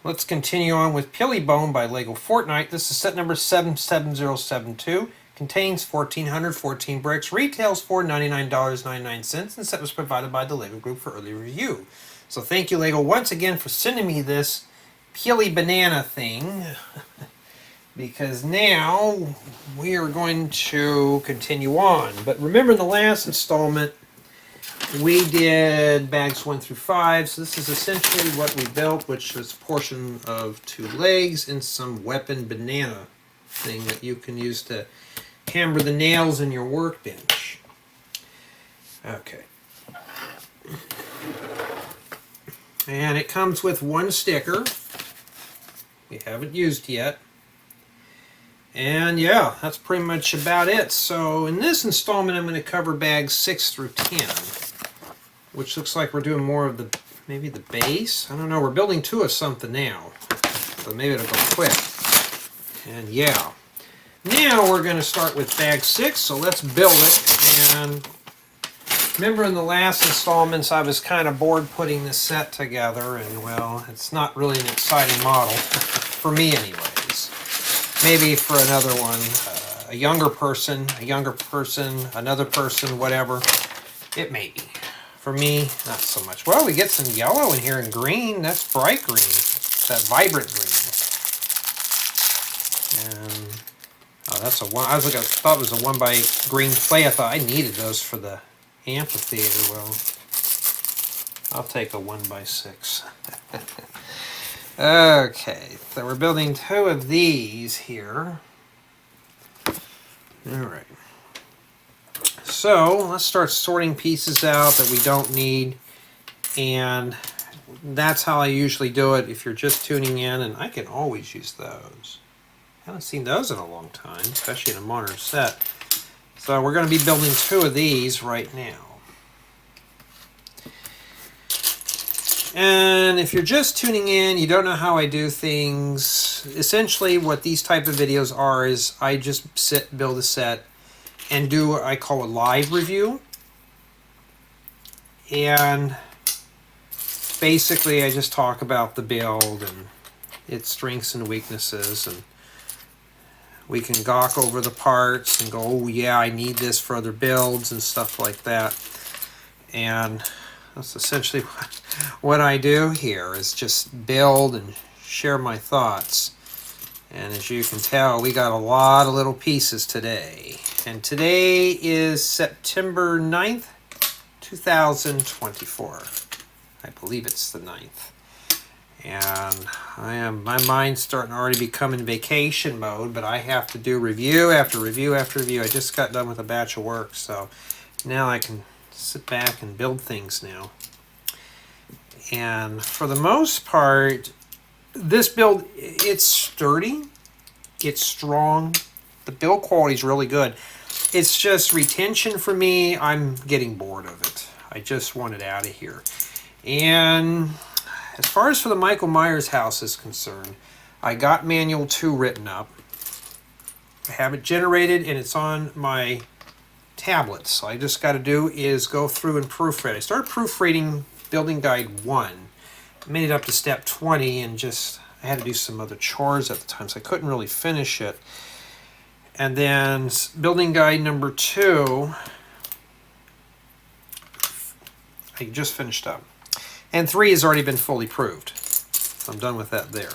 Let's continue on with Brite Bomber by LEGO Fortnite. This is set number 77072. Contains 1,414 bricks. Retails for $99.99. And set was provided by the LEGO Group for early review. So thank you, LEGO, once again for sending me this Peely Banana thing. Because now we are going to continue on. But remember in the last installment, we did bags 1 through 5, so this is essentially what we built, which is a portion of 2 legs and some weapon banana thing that you can use to hammer the nails in your workbench. Okay. And it comes with 1 sticker. We haven't used yet. And yeah, that's pretty much about it. So in this installment, I'm going to cover bags 6 through 10. Which looks like we're doing more of the, maybe the base? I don't know, we're building 2 of something now. So maybe it'll go quick. And yeah. Now we're going to start with bag 6, so let's build it. And remember in the last installments I was kind of bored putting this set together, and well, it's not really an exciting model. For me anyways. Maybe for another one, a younger person, another person, whatever. It may be. For me, not so much. Well, we get some yellow in here and green. That's bright green. That vibrant green. And oh, that's a 1. I thought it was a 1 by green clay. I thought I needed those for the amphitheater. Well, I'll take a 1 by 6. Okay, so we're building 2 of these here. All right. So let's start sorting pieces out that we don't need, and that's how I usually do it if you're just tuning in, and I can always use those. Haven't seen those in a long time, especially in a modern set. So we're going to be building 2 of these right now. And if you're just tuning in, you don't know how I do things, essentially what these type of videos are is I just sit, build a set, and do what I call a live review. And basically I just talk about the build and its strengths and weaknesses, and we can gawk over the parts and go, oh yeah, I need this for other builds and stuff like that. And that's essentially what I do here, is just build and share my thoughts. And as you can tell, we got a lot of little pieces today. And today is September 9th, 2024. I believe it's the 9th. And my mind's starting to already become in vacation mode, but I have to do review after review after review. I just got done with a batch of work, so now I can sit back and build things now. And for the most part, this build, it's sturdy, it's strong, the build quality is really good. It's just retention for me. I'm getting bored of it. I just want it out of here. And as far as for the Michael Myers house is concerned, I got Manual 2 written up. I have it generated and it's on my tablet. So I just got to do is go through and proofread. I started proofreading Building Guide 1. I made it up to step 20 and just I had to do some other chores at the time, so I couldn't really finish it. And then Building Guide number 2, I just finished up. And 3 has already been fully proved. So I'm done with that there.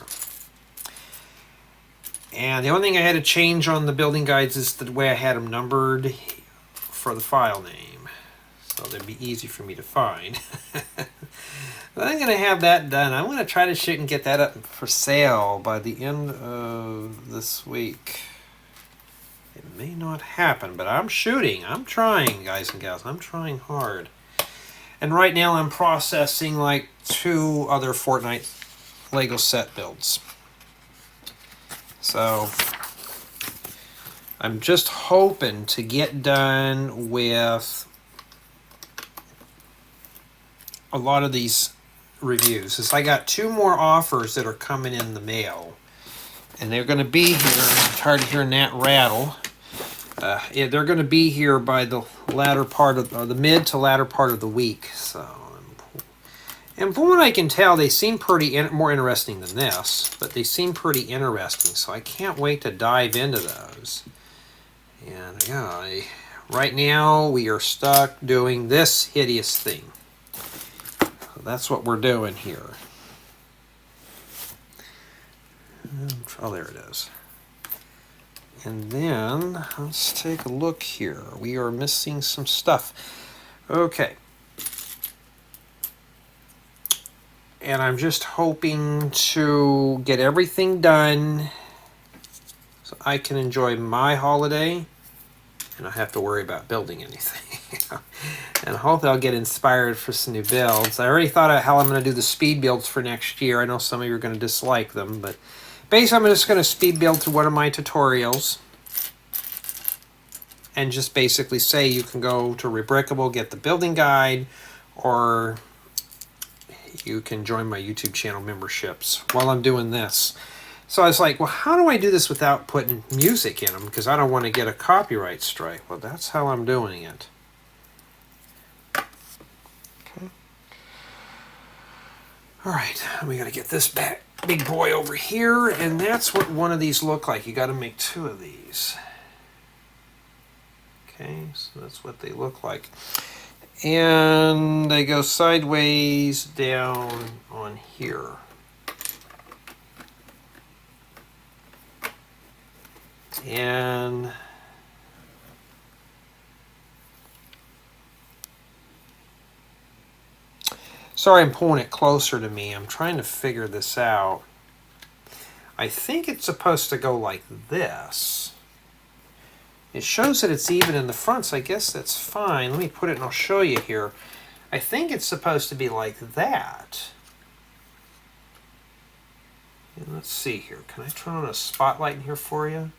And the only thing I had to change on the building guides is the way I had them numbered for the file name. So they'd be easy for me to find. But I'm going to have that done. I'm going to try to shoot and get that up for sale by the end of this week. It may not happen, but I'm shooting. I'm trying, guys and gals. I'm trying hard. And right now I'm processing like 2 other Fortnite Lego set builds. So I'm just hoping to get done with a lot of these reviews. As I got 2 more offers that are coming in the mail. And they're going to be here. I'm tired of hearing that rattle. Yeah, they're going to be here by the latter part of, or the mid to latter part of the week. So, And from what I can tell, they seem pretty more interesting than this, but they seem pretty interesting, so I can't wait to dive into those. And yeah, right now we are stuck doing this hideous thing. So that's what we're doing here. Oh, there it is. And then let's take a look here. We are missing some stuff. Okay. And I'm just hoping to get everything done so I can enjoy my holiday and not have to worry about building anything. And hopefully I'll get inspired for some new builds. I already thought of how I'm going to do the speed builds for next year. I know some of you are going to dislike them, but basically I'm just going to speed build through one of my tutorials and just basically say you can go to Rebrickable, get the building guide, or you can join my YouTube channel memberships while I'm doing this. So I was like, well, how do I do this without putting music in them? Because I don't want to get a copyright strike. Well, that's how I'm doing it. Okay. All right, we got to get this big boy over here, and that's what one of these look like. You got to make two of these. Okay, so that's what they look like. And they go sideways down on here. And sorry, I'm pulling it closer to me. I'm trying to figure this out. I think it's supposed to go like this. It shows that it's even in the front, so I guess that's fine. Let me put it and I'll show you here. I think it's supposed to be like that. And let's see here. Can I turn on a spotlight in here for you?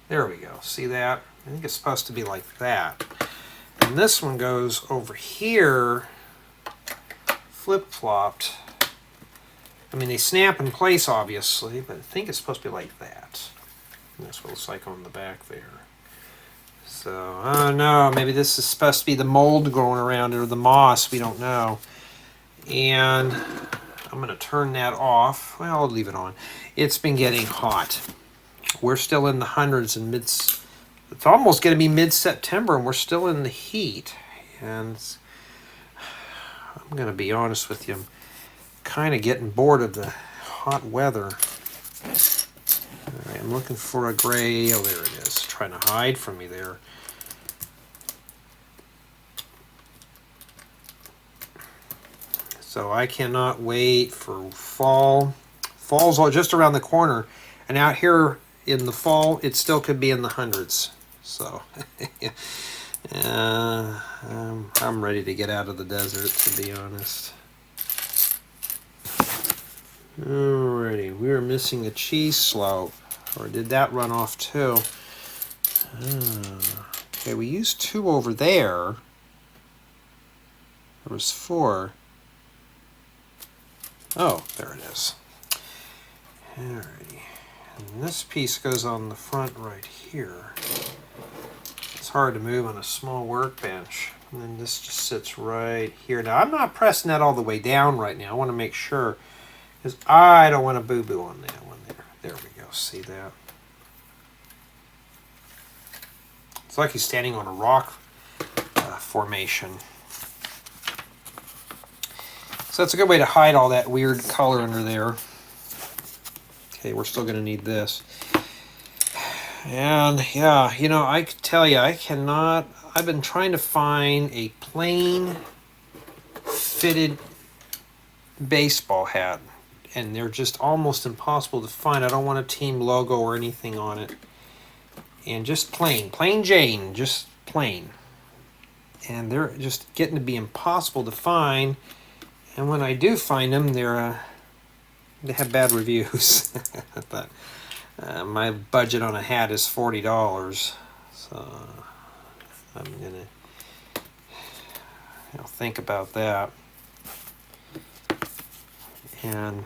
There we go. See that? I think it's supposed to be like that. And this one goes over here, flip-flopped. I mean, they snap in place, obviously, but I think it's supposed to be like that. And that's what it looks like on the back there. So, I don't know. Maybe this is supposed to be the mold growing around it or the moss. We don't know. And I'm going to turn that off. Well, I'll leave it on. It's been getting hot. We're still in the hundreds and it's almost going to be mid-September and we're still in the heat. And I'm going to be honest with you, I'm kind of getting bored of the hot weather. All right, I'm looking for a gray. Oh, there it is. Trying to hide from me there. So I cannot wait for fall. Fall's all just around the corner. And out here in the fall, it still could be in the hundreds. So I'm ready to get out of the desert, to be honest. Alrighty, we were missing a cheese slope. Or did that run off too? Okay, we used 2 over there. There was 4. Oh, there it is. Alrighty. And this piece goes on the front right here. It's hard to move on a small workbench. And then this just sits right here. Now, I'm not pressing that all the way down right now. I want to make sure, because I don't want to boo-boo on that one there. There we go. See that? It's like he's standing on a rock formation. So that's a good way to hide all that weird color under there. Okay, we're still going to need this. And yeah, you know, I could tell you, I've been trying to find a plain fitted baseball hat. And they're just almost impossible to find. I don't want a team logo or anything on it. And just plain Jane, just plain. And they're just getting to be impossible to find. And when I do find them, they have bad reviews. But my budget on a hat is $40, so I'm gonna think about that. And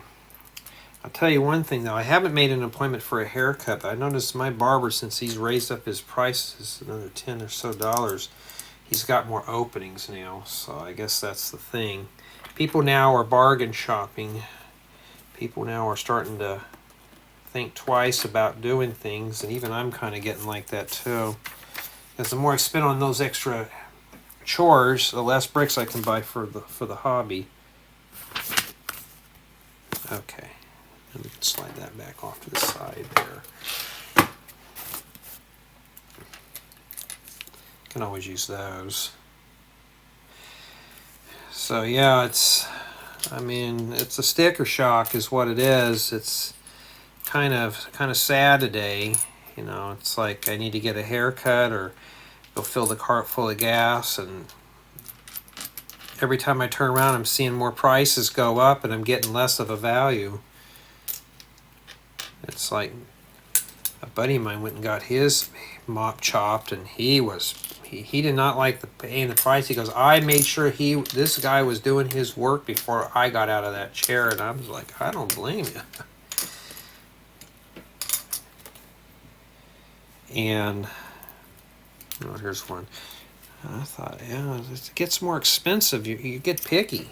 I'll tell you one thing though, I haven't made an appointment for a haircut, but I noticed my barber, since he's raised up his prices another $10 or so, he's got more openings now, so I guess that's the thing. People now are bargain shopping. People now are starting to think twice about doing things, and even I'm kind of getting like that too. Because the more I spend on those extra chores, the less bricks I can buy for the hobby. Okay, and we can slide that back off to the side there. Can always use those. So yeah, it's a sticker shock is what it is. It's kind of sad today. You know, it's like I need to get a haircut or go fill the cart full of gas, and every time I turn around I'm seeing more prices go up and I'm getting less of a value. It's like a buddy of mine went and got his mop chopped, and he did not like paying the price. He goes, I made sure this guy was doing his work before I got out of that chair, and I was like, I don't blame you. And oh, here's one. I thought, yeah, it gets more expensive. You get picky.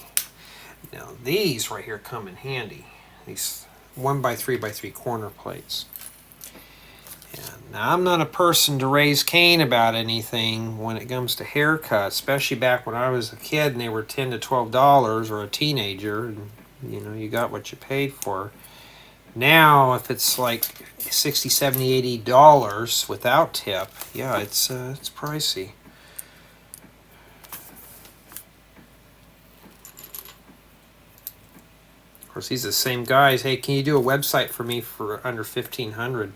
Now these right here come in handy. These 1x3x3 corner plates. And now I'm not a person to raise Cain about anything when it comes to haircuts, especially back when I was a kid and they were $10 to $12, or a teenager, and you know, you got what you paid for. Now, if it's like $60, $70, $80 without tip, yeah, it's pricey. Of course, these are the same guys. Hey, can you do a website for me for under $1,500?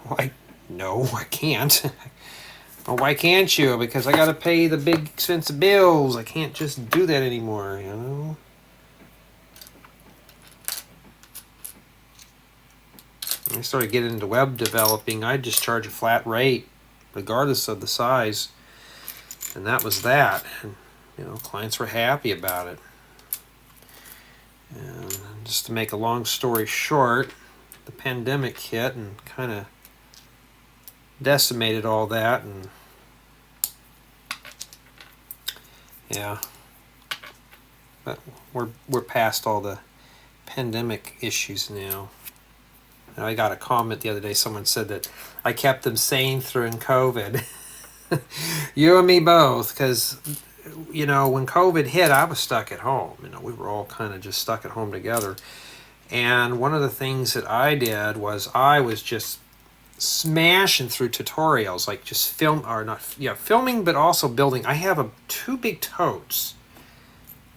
Why? No, I can't. Well, why can't you? Because I got to pay the big expensive bills. I can't just do that anymore, you know. When I started getting into web developing, I'd just charge a flat rate, regardless of the size, and that was that. And, you know, clients were happy about it. And just to make a long story short, the pandemic hit and kind of decimated all that, and yeah, but we're past all the pandemic issues now. And I got a comment the other day. Someone said that I kept them sane through COVID. You and me both, because you know, when COVID hit, I was stuck at home. You know, we were all kind of just stuck at home together. And one of the things that I did was I was just smashing through tutorials, like just filming, but also building. I have two big totes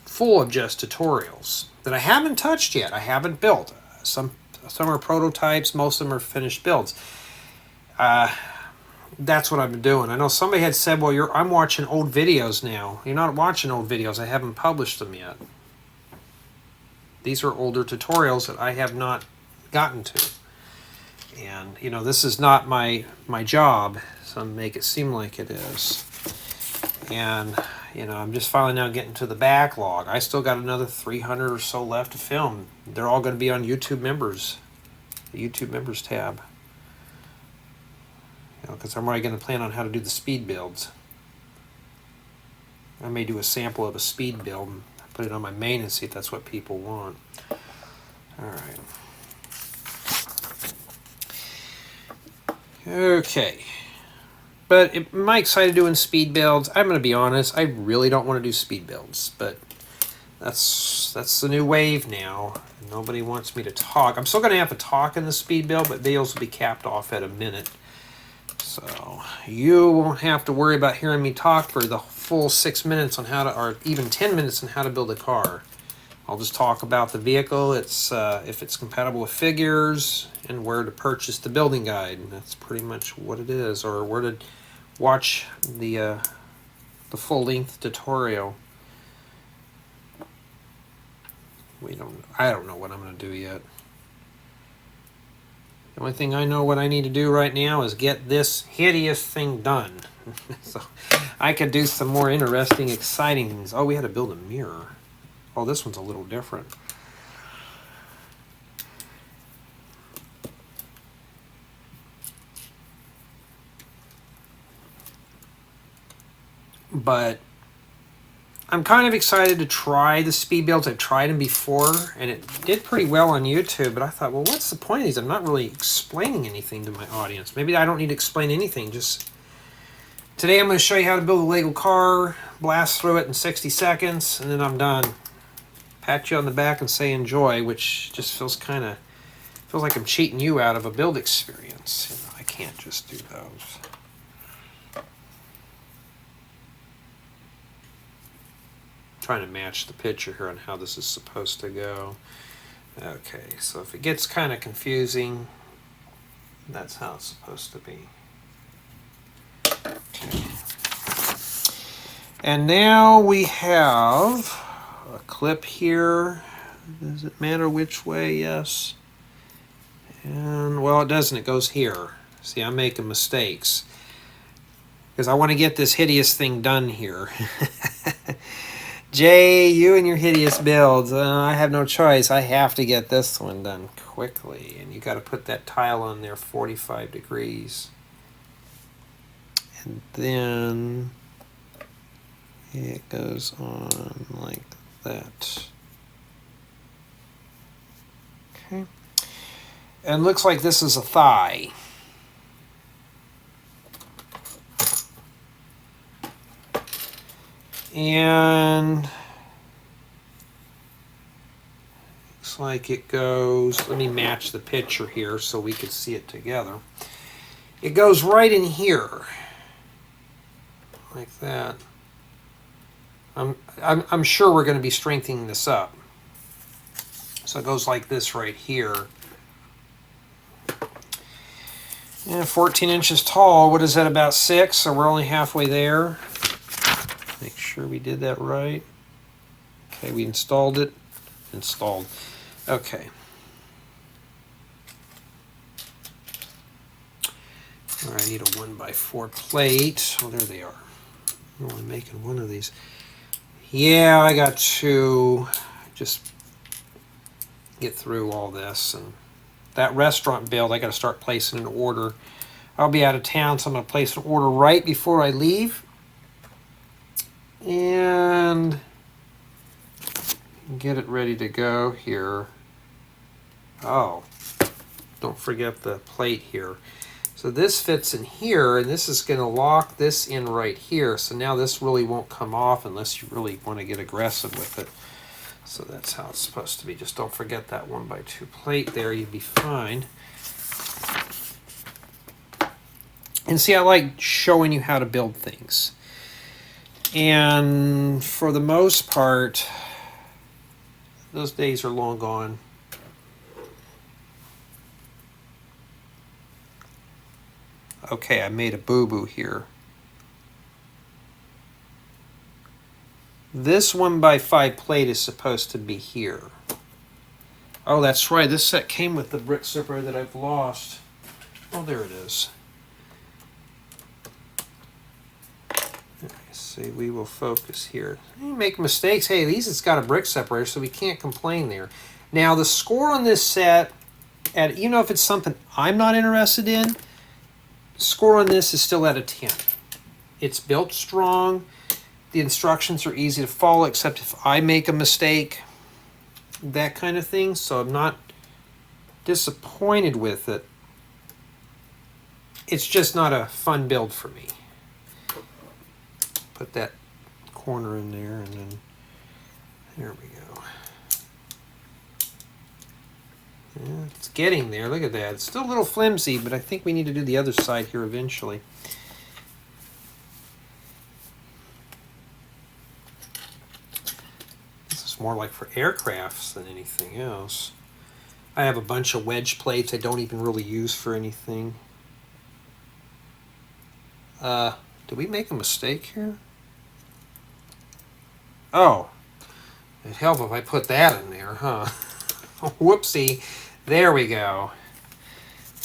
full of just tutorials that I haven't touched yet. I haven't built. Some are prototypes, most of them are finished builds. That's what I've been doing. I know somebody had said, well, I'm watching old videos now. You're not watching old videos. I haven't published them yet. These are older tutorials that I have not gotten to. And, you know, this is not my job. Some make it seem like it is. And, you know, I'm just finally now getting to the backlog. I still got another 300 or so left to film. They're all going to be on YouTube members, the YouTube members tab. You know, because I'm already going to plan on how to do the speed builds. I may do a sample of a speed build and put it on my main and see if that's what people want. All right. Okay. But am I excited doing speed builds? I'm going to be honest. I really don't want to do speed builds, but that's the new wave now. Nobody wants me to talk. I'm still going to have to talk in the speed build, but videos will be capped off at a minute. So you won't have to worry about hearing me talk for the full 6 minutes on how to, or even 10 minutes on how to build a car. I'll just talk about the vehicle, if it's compatible with figures, and where to purchase the building guide. And that's pretty much what it is, or where to watch the full-length tutorial. I don't know what I'm going to do yet. The only thing I know what I need to do right now is get this hideous thing done. So I could do some more interesting, exciting things. Oh, we had to build a mirror. Oh, this one's a little different. But I'm kind of excited to try the speed builds. I've tried them before, and it did pretty well on YouTube, but I thought, well, what's the point of these? I'm not really explaining anything to my audience. Maybe I don't need to explain anything. Just today I'm going to show you how to build a Lego car, blast through it in 60 seconds, and then I'm done. Pat you on the back and say enjoy, which just feels like I'm cheating you out of a build experience. You know, I can't just do those. Trying to match the picture here on how this is supposed to go. Okay, so if it gets kind of confusing, that's how it's supposed to be. Okay. And now we have a clip here. Does it matter which way? Yes. And, well, it doesn't. It goes here. See, I'm making mistakes because I want to get this hideous thing done here. Jay, you and your hideous builds. I have no choice. I have to get this one done quickly. And you got to put that tile on there 45 degrees. And then it goes on like that. Okay. And looks like this is a thigh. And looks like it goes, let me match the picture here so we can see it together. It goes right in here, like that. I'm sure we're going to be strengthening this up. So it goes like this right here. Yeah, 14 inches tall. What is that, about 6? So we're only halfway there. Make sure we did that right. Okay, we installed it. Installed. Okay. All right, I need a 1x4 plate. Oh, there they are. I'm only making one of these. Yeah, I got to just get through all this. And that restaurant build, I got to start placing an order. I'll be out of town, so I'm going to place an order right before I leave. And get it ready to go here. Oh, don't forget the plate here. So this fits in here, and this is going to lock this in right here. So now this really won't come off unless you really want to get aggressive with it. So that's how it's supposed to be. Just don't forget that 1x2 plate there. You'd be fine. And see, I like showing you how to build things. And for the most part, those days are long gone. Okay, I made a boo-boo here. This 1x5 plate is supposed to be here. Oh, that's right. This set came with the Brick Separator that I've lost. Oh, there it is. See, we will focus here. You make mistakes. Hey, at least it's got a Brick Separator, so we can't complain there. Now, the score on this set, even though if it's something I'm not interested in, the score on this is still at a 10. It's built strong. The instructions are easy to follow, except if I make a mistake, that kind of thing. So I'm not disappointed with it. It's just not a fun build for me. Put that corner in there, and then there we go. Yeah, it's getting there. Look at that. It's still a little flimsy, but I think we need to do the other side here eventually. This is more like for aircrafts than anything else. I have a bunch of wedge plates I don't even really use for anything. Did we make a mistake here? Oh, it'd help if I put that in there, huh? Whoopsie. There we go.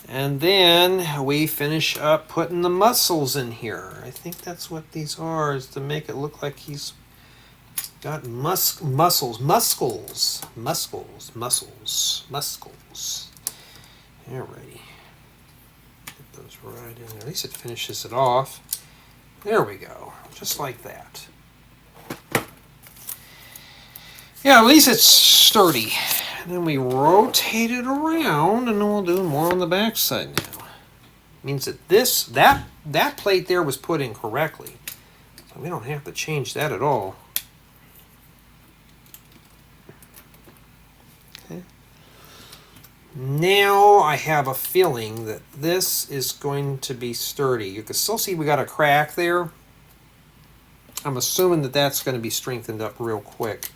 And then we finish up putting the muscles in here. I think that's what these are, is to make it look like he's got muscles. Alrighty. Get those right in there. At least it finishes it off. There we go. Just like that. Yeah, at least it's sturdy. And then we rotate it around, and then we'll do more on the back side now. Means that that plate there was put in correctly. So we don't have to change that at all. Okay. Now I have a feeling that this is going to be sturdy. You can still see we got a crack there. I'm assuming that that's going to be strengthened up real quick.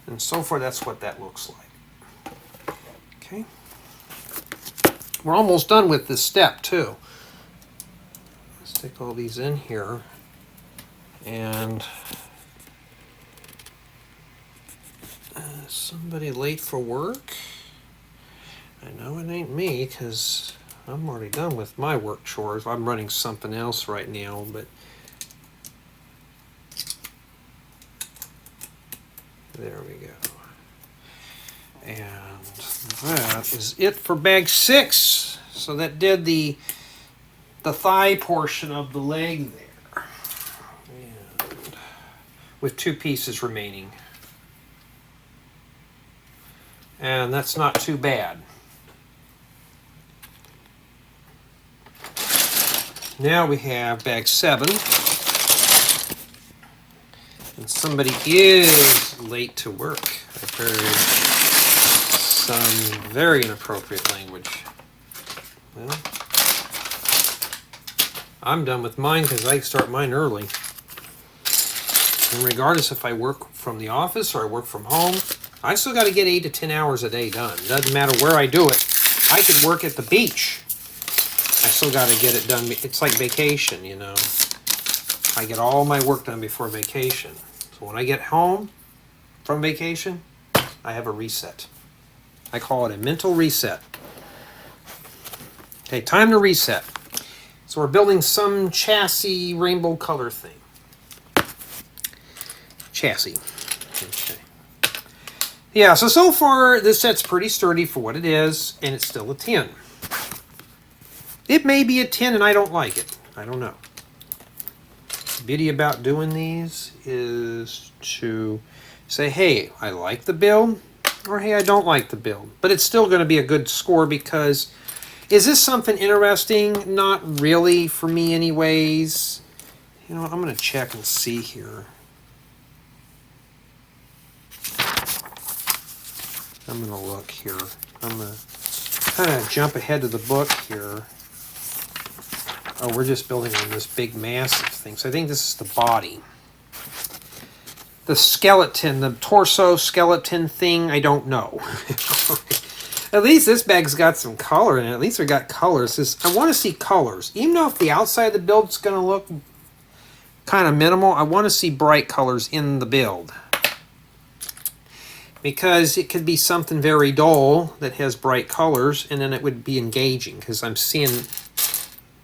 And so far, that's what that looks like. Okay. We're almost done with this step, too. Let's stick all these in here. And somebody late for work? I know it ain't me, because I'm already done with my work chores. I'm running something else right now, but there we go. And that is it for bag 6. So that did the thigh portion of the leg there. And with 2 pieces remaining. And that's not too bad. Now we have bag 7. And somebody is late to work. I've heard some very inappropriate language. Well, I'm done with mine because I start mine early. And regardless if I work from the office or I work from home, I still got to get 8 to 10 hours a day done. Doesn't matter where I do it. I could work at the beach. I still got to get it done. It's like vacation, you know. I get all my work done before vacation. So when I get home from vacation, I have a reset. I call it a mental reset. Okay, time to reset. So we're building some chassis rainbow color thing. Chassis. Okay. Yeah, so far this set's pretty sturdy for what it is, and it's still a 10. It may be a 10 and I don't like it. I don't know. The beauty about doing these is to say, hey, I like the build, or hey, I don't like the build. But it's still going to be a good score because, is this something interesting? Not really for me anyways. You know what, I'm going to check and see here. I'm going to look here. I'm going to kind of jump ahead to the book here. Oh, we're just building on this big massive thing. So I think this is the body. The skeleton, the torso skeleton thing, I don't know. At least this bag's got some color in it. At least we got colors. I want to see colors. Even though if the outside of the build's going to look kind of minimal, I want to see bright colors in the build. Because it could be something very dull that has bright colors, and then it would be engaging because I'm seeing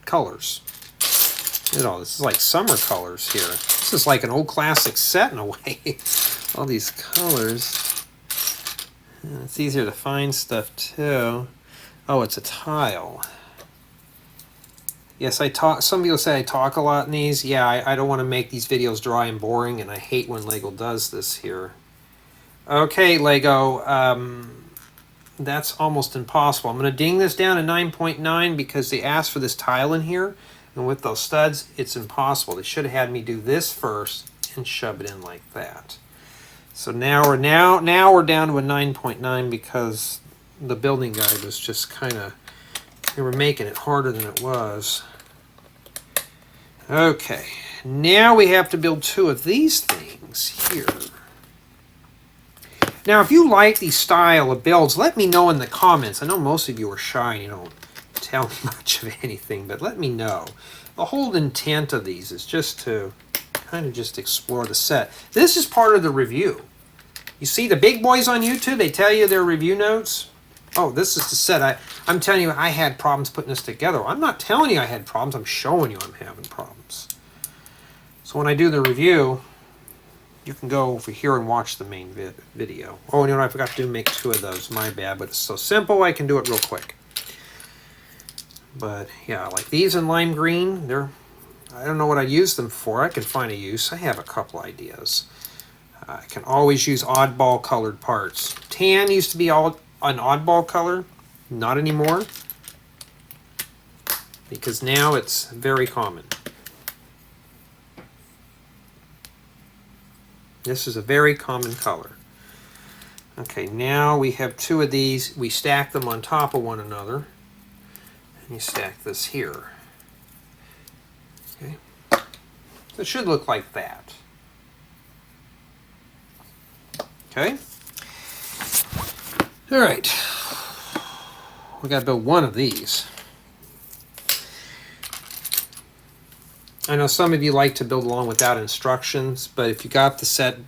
colors. You know, this is like summer colors here. This is like an old classic set in a way. All these colors. It's easier to find stuff too. Oh, it's a tile. Yes, I talk. Some people say I talk a lot in these. Yeah, I don't want to make these videos dry and boring, and I hate when LEGO does this here. Okay, LEGO. That's almost impossible. I'm going to ding this down to 9.9 because they asked for this tile in here. And with those studs, it's impossible. They should have had me do this first and shove it in like that. So now we're down to a 9.9 because the building guide was just kind of, they were making it harder than it was. Okay, now we have to build 2 of these things here. Now, if you like these style of builds, let me know in the comments. I know most of you are shy and you don't tell me much of anything, but let me know. The whole intent of these is just to kind of just explore the set. This is part of the review. You see the big boys on YouTube, they tell you their review notes. Oh, this is the set. I'm telling you, I had problems putting this together. I'm not telling you I had problems. I'm showing you I'm having problems. So when I do the review, you can go over here and watch the main video. Oh, you know what? I forgot to make 2 of those. My bad, but it's so simple I can do it real quick. But yeah, like these in lime green, I don't know what I'd use them for. I can find a use. I have a couple ideas. I can always use oddball colored parts. Tan used to be an oddball color, not anymore, because now it's very common. This is a very common color. Okay, now we have two of these. We stack them on top of one another. And you stack this here. Okay. So it should look like that. Okay. All right. We got to build one of these. I know some of you like to build along without instructions, but if you got the set,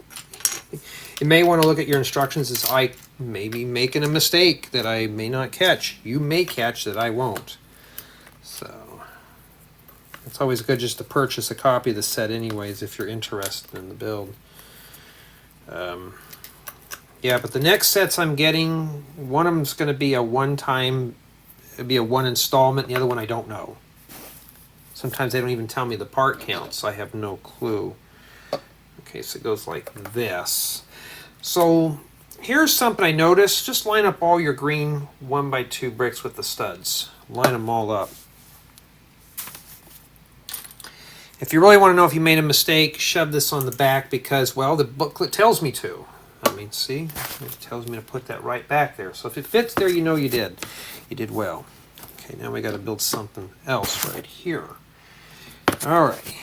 you may want to look at your instructions as I may be making a mistake that I may not catch. You may catch that I won't. So it's always good just to purchase a copy of the set anyways if you're interested in the build. Yeah, but the next sets I'm getting, one of them's going to be a one-time, it'll be a one installment, the other one I don't know. Sometimes they don't even tell me the part count, so I have no clue. Okay, so it goes like this. So here's something I noticed. Just line up all your green 1x2 bricks with the studs. Line them all up. If you really want to know if you made a mistake, shove this on the back because, well, the booklet tells me to. I mean, see? It tells me to put that right back there. So if it fits there, you know you did. You did well. Okay, now we got to build something else right here. All right.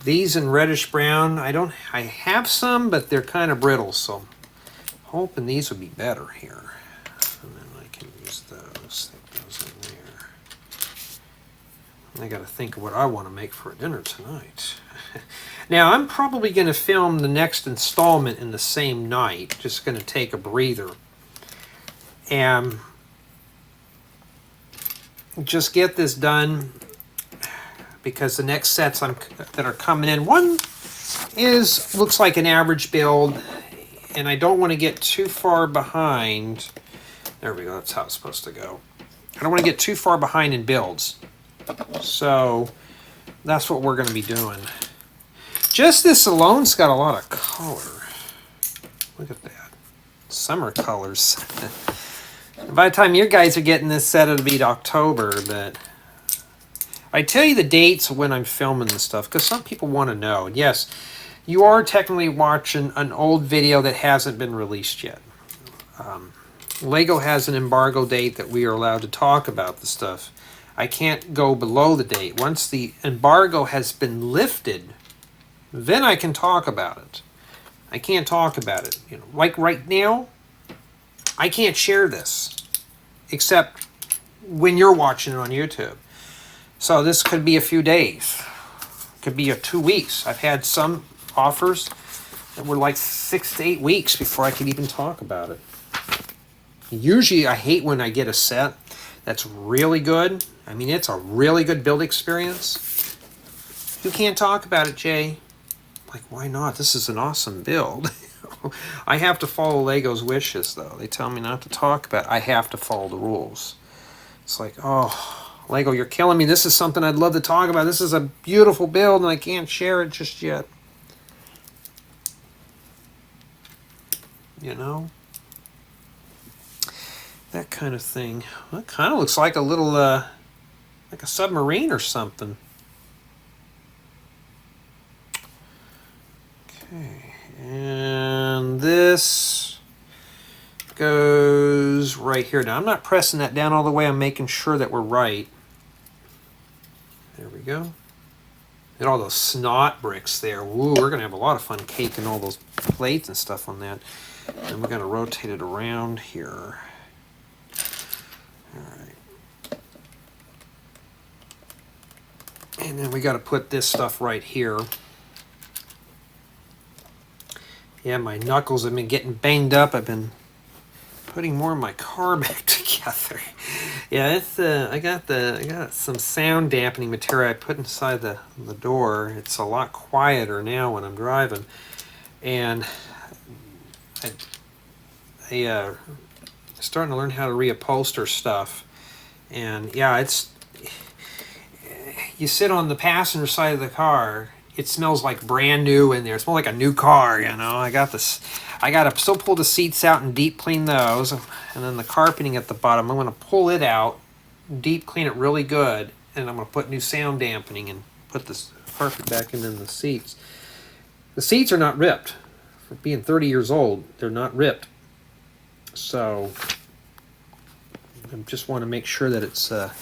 These in reddish brown, I have some, but they're kind of brittle, so I'm hoping these would be better here. And then I can use those, stick those in there. I got to think of what I want to make for dinner tonight. Now, I'm probably going to film the next installment in the same night, just going to take a breather. And just get this done because the next sets that are coming in, one looks like an average build, and I don't want to get too far behind. There we go, that's how it's supposed to go. I don't want to get too far behind in builds. So that's what we're going to be doing. Just this alone's got a lot of color. Look at that. Summer colors. By the time you guys are getting this set, it'll be October, but I tell you the dates when I'm filming this stuff, because some people want to know. And yes, you are technically watching an old video that hasn't been released yet. LEGO has an embargo date that we are allowed to talk about the stuff. I can't go below the date. Once the embargo has been lifted, then I can talk about it. I can't talk about it. You know, like right now, I can't share this, except when you're watching it on YouTube. So this could be a few days. Could be 2 weeks. I've had some offers that were like 6 to 8 weeks before I could even talk about it. Usually I hate when I get a set that's really good. I mean, it's a really good build experience. You can't talk about it, Jay. Like, why not? This is an awesome build. I have to follow LEGO's wishes, though. They tell me not to talk about it. I have to follow the rules. It's like, oh, LEGO, you're killing me. This is something I'd love to talk about. This is a beautiful build, and I can't share it just yet. You know? That kind of thing. Well, it kind of looks like a little, like a submarine or something. Okay. And this goes right here. Now, I'm not pressing that down all the way. I'm making sure that we're right. There we go. And all those snot bricks there. Ooh, we're going to have a lot of fun caking all those plates and stuff on that. And we're going to rotate it around here. All right. And then we got to put this stuff right here. Yeah, my knuckles have been getting banged up. I've been putting more of my car back together. Yeah, it's I got some sound dampening material I put inside the door. It's a lot quieter now when I'm driving, and I starting to learn how to reupholster stuff. And yeah, you sit on the passenger side of the car, it smells like brand new in there. It smells like a new car, you know. I got to still pull the seats out and deep clean those. And then the carpeting at the bottom, I'm going to pull it out, deep clean it really good. And I'm going to put new sound dampening and put this carpet back in the seats. The seats are not ripped. For being 30 years old, they're not ripped. So I just want to make sure that it's, I'm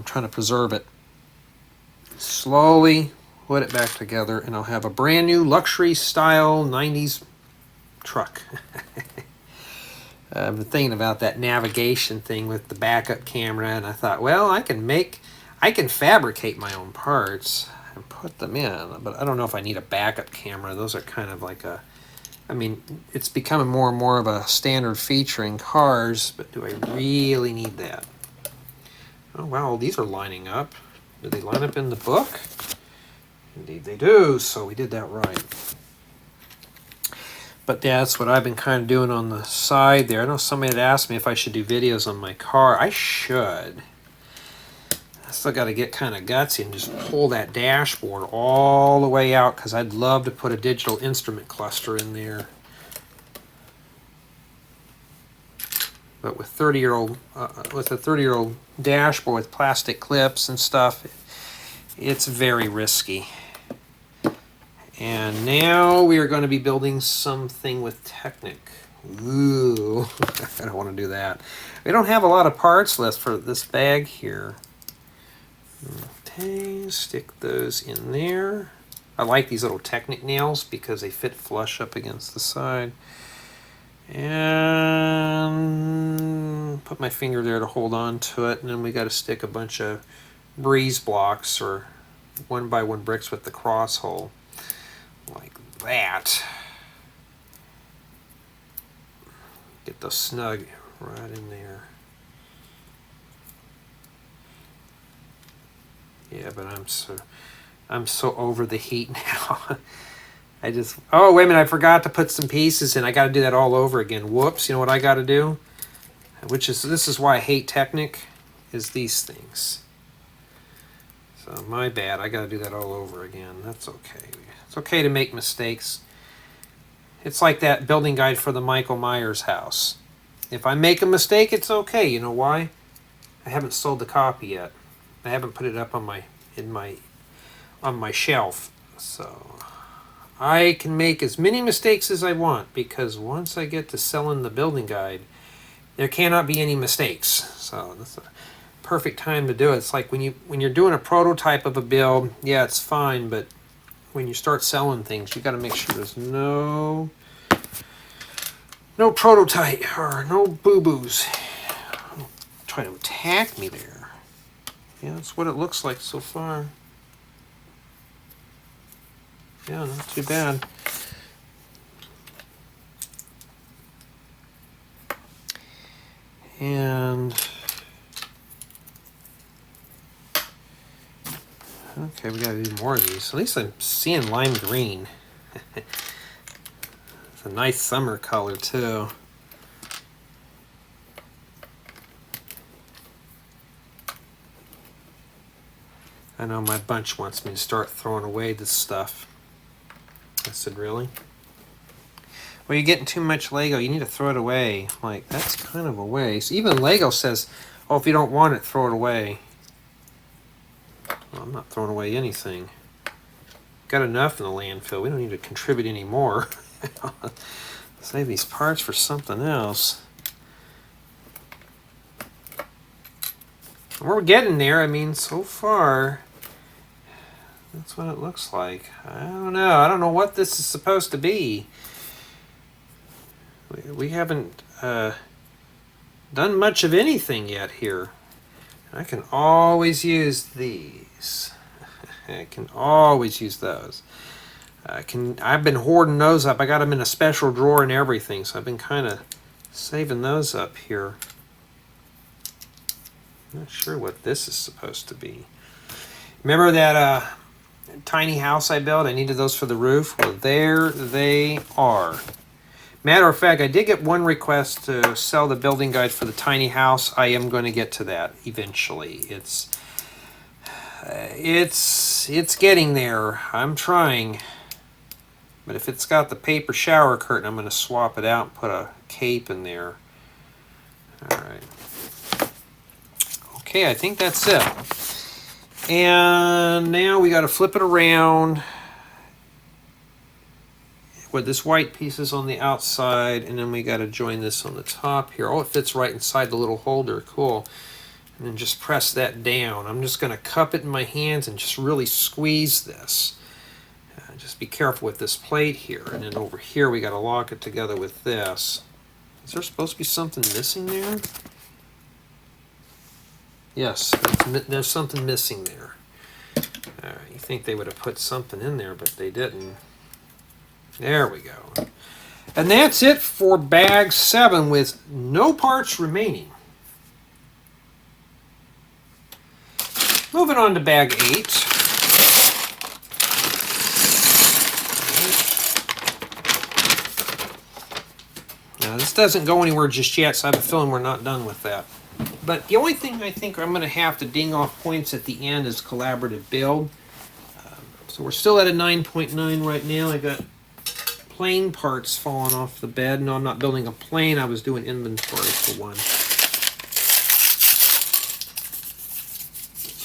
trying to preserve it. Slowly put it back together, and I'll have a brand new luxury style 90s truck. I've been thinking about that navigation thing with the backup camera, and I thought, well, I can fabricate my own parts and put them in, but I don't know if I need a backup camera. Those are kind of like I mean, it's becoming more and more of a standard feature in cars, but do I really need that? Oh, wow, these are lining up. Do they line up in the book? Indeed they do, so we did that right. But that's what I've been kind of doing on the side there. I know somebody had asked me if I should do videos on my car. I should. I still got to get kind of gutsy and just pull that dashboard all the way out, because I'd love to put a digital instrument cluster in there. But with 30-year-old, with a 30-year-old dashboard with plastic clips and stuff, it's very risky. And now we are going to be building something with Technic. Ooh, I don't want to do that. We don't have a lot of parts left for this bag here. Okay, stick those in there. I like these little Technic nails because they fit flush up against the side. And put my finger there to hold on to it, and then we got to stick a bunch of breeze blocks or 1x1 bricks with the cross hole like that. Get those snug right in there. Yeah, but I'm so over the heat now. Oh, wait a minute, I forgot to put some pieces in. I got to do that all over again. Whoops, you know what I got to do? This is why I hate Technic, is these things. So my bad, I got to do that all over again. That's okay. It's okay to make mistakes. It's like that building guide for the Michael Myers house. If I make a mistake, it's okay. You know why? I haven't sold the copy yet. I haven't put it up on my shelf. So I can make as many mistakes as I want, because once I get to selling the building guide, there cannot be any mistakes. So that's a perfect time to do it. It's like when you're doing a prototype of a build, yeah, it's fine, but when you start selling things, you got to make sure there's no prototype or no boo-boos. Try to attack me there. Yeah, that's what it looks like so far. Yeah, not too bad. And okay, we gotta do more of these. At least I'm seeing lime green. It's a nice summer color too. I know my bunch wants me to start throwing away this stuff. I said, really? Well, you're getting too much Lego. You need to throw it away. Like, that's kind of a waste. Even Lego says, oh, if you don't want it, throw it away. Well, I'm not throwing away anything. Got enough in the landfill. We don't need to contribute any more. Save these parts for something else. We're getting there. I mean, so far, that's what it looks like. I don't know. I don't know what this is supposed to be. We haven't done much of anything yet here. I can always use these. I can always use those. I've been hoarding those up. I got them in a special drawer and everything, so I've been kind of saving those up here. Not sure what this is supposed to be. Remember that tiny house I built? I needed those for the roof. Well, there they are. Matter of fact, I did get one request to sell the building guide for the tiny house. I am going to get to that eventually. It's getting there. I'm trying. But if it's got the paper shower curtain, I'm going to swap it out and put a cape in there. All right. Okay, I think that's it. And now we got to flip it around with this white pieces on the outside, and then we got to join this on the top here. Oh, it fits right inside the little holder. Cool. And then just press that down. I'm just going to cup it in my hands and just really squeeze this. Just be careful with this plate here. And then over here we got to lock it together with this. Is there supposed to be something missing there? Yes, there's something missing there. All right, you think they would have put something in there, but they didn't. There we go. And that's it for bag 7 with no parts remaining. Moving on to bag 8. Now this doesn't go anywhere just yet, so I have a feeling we're not done with that. But the only thing I think I'm going to have to ding off points at the end is collaborative build. So we're still at a 9.9 right now. I got plane parts falling off the bed. No, I'm not building a plane. I was doing inventory for one.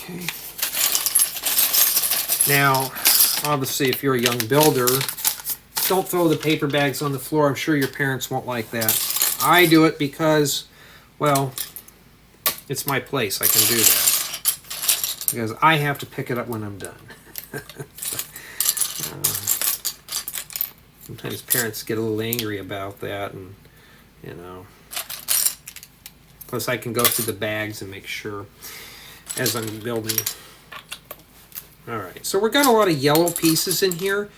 Okay. Now, obviously, if you're a young builder, don't throw the paper bags on the floor. I'm sure your parents won't like that. I do it because, well, it's my place. I can do that. Because I have to pick it up when I'm done. Sometimes parents get a little angry about that, and you know. Plus, I can go through the bags and make sure as I'm building. All right, so we've got a lot of yellow pieces in here,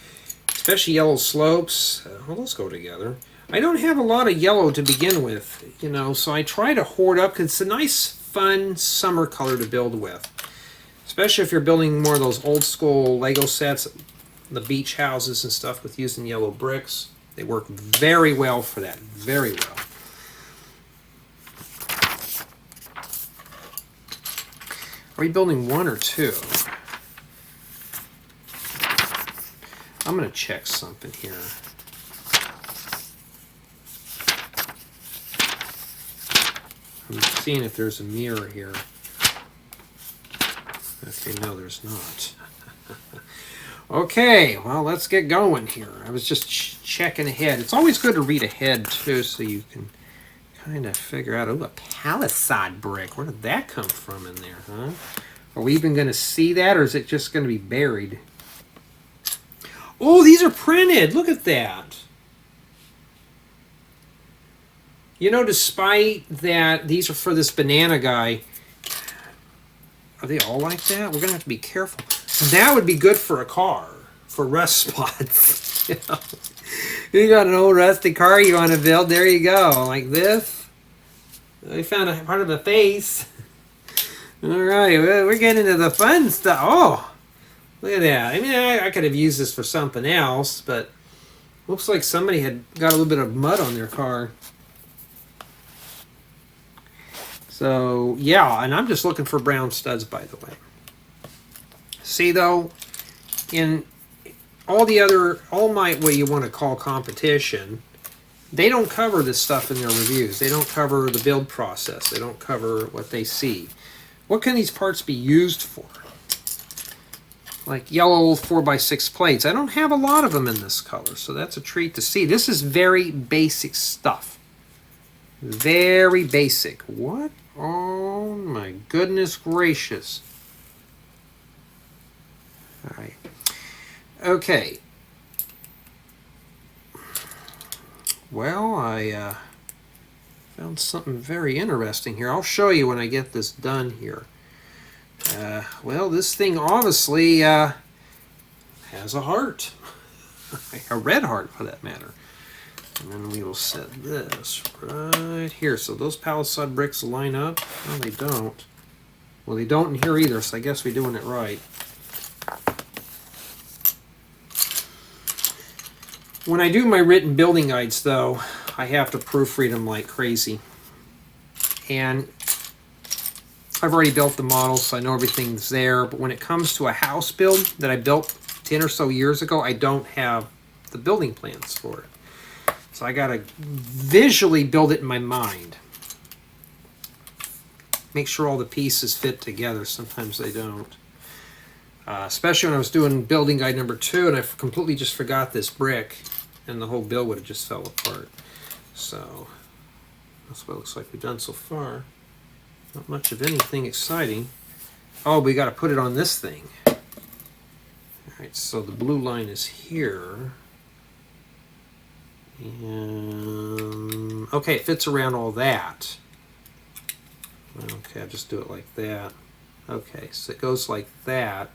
especially yellow slopes. Well, let's go together. I don't have a lot of yellow to begin with, you know, so I try to hoard up because it's a nice, fun summer color to build with. Especially if you're building more of those old school Lego sets, the beach houses and stuff with using yellow bricks. They work very well for that, very well. Are you building 1 or 2? I'm going to check something here. I'm seeing if there's a mirror here. Okay, no, there's not. Okay, well, let's get going here. I was just checking ahead. It's always good to read ahead, too, so you can kind of figure out, oh, a palisade brick. Where did that come from in there, huh? Are we even going to see that, or is it just going to be buried? Oh, these are printed. Look at that. You know, despite that these are for this banana guy, are they all like that? We're going to have to be careful. That would be good for a car, for rust spots. You know? You got an old rusty car you want to build, there you go, like this. I found a part of the face. All right, we're getting into the fun stuff. Oh, look at that. I mean, I could have used this for something else, but looks like somebody had got a little bit of mud on their car. So, yeah, and I'm just looking for brown studs, by the way. See, though, in all my, what you want to call competition, they don't cover this stuff in their reviews. They don't cover the build process. They don't cover what they see. What can these parts be used for? Like yellow 4x6 plates. I don't have a lot of them in this color, so that's a treat to see. This is very basic stuff. Very basic. What? Oh my goodness gracious. All right. Okay. Well, I found something very interesting here. I'll show you when I get this done here. Well, this thing obviously has a heart. A red heart, for that matter. And then we will set this right here. So those palisade bricks line up. No, they don't. Well, they don't in here either, so I guess we're doing it right. When I do my written building guides, though, I have to proofread them like crazy. And I've already built the models, so I know everything's there. But when it comes to a house build that I built 10 or so years ago, I don't have the building plans for it. So I got to visually build it in my mind. Make sure all the pieces fit together. Sometimes they don't. Especially when I was doing building guide number 2 and I completely just forgot this brick, and the whole build would have just fell apart. So that's what it looks like we've done so far. Not much of anything exciting. Oh, we got to put it on this thing. All right, so the blue line is here. And okay, it fits around all that. Okay, I'll just do it like that. Okay, so it goes like that.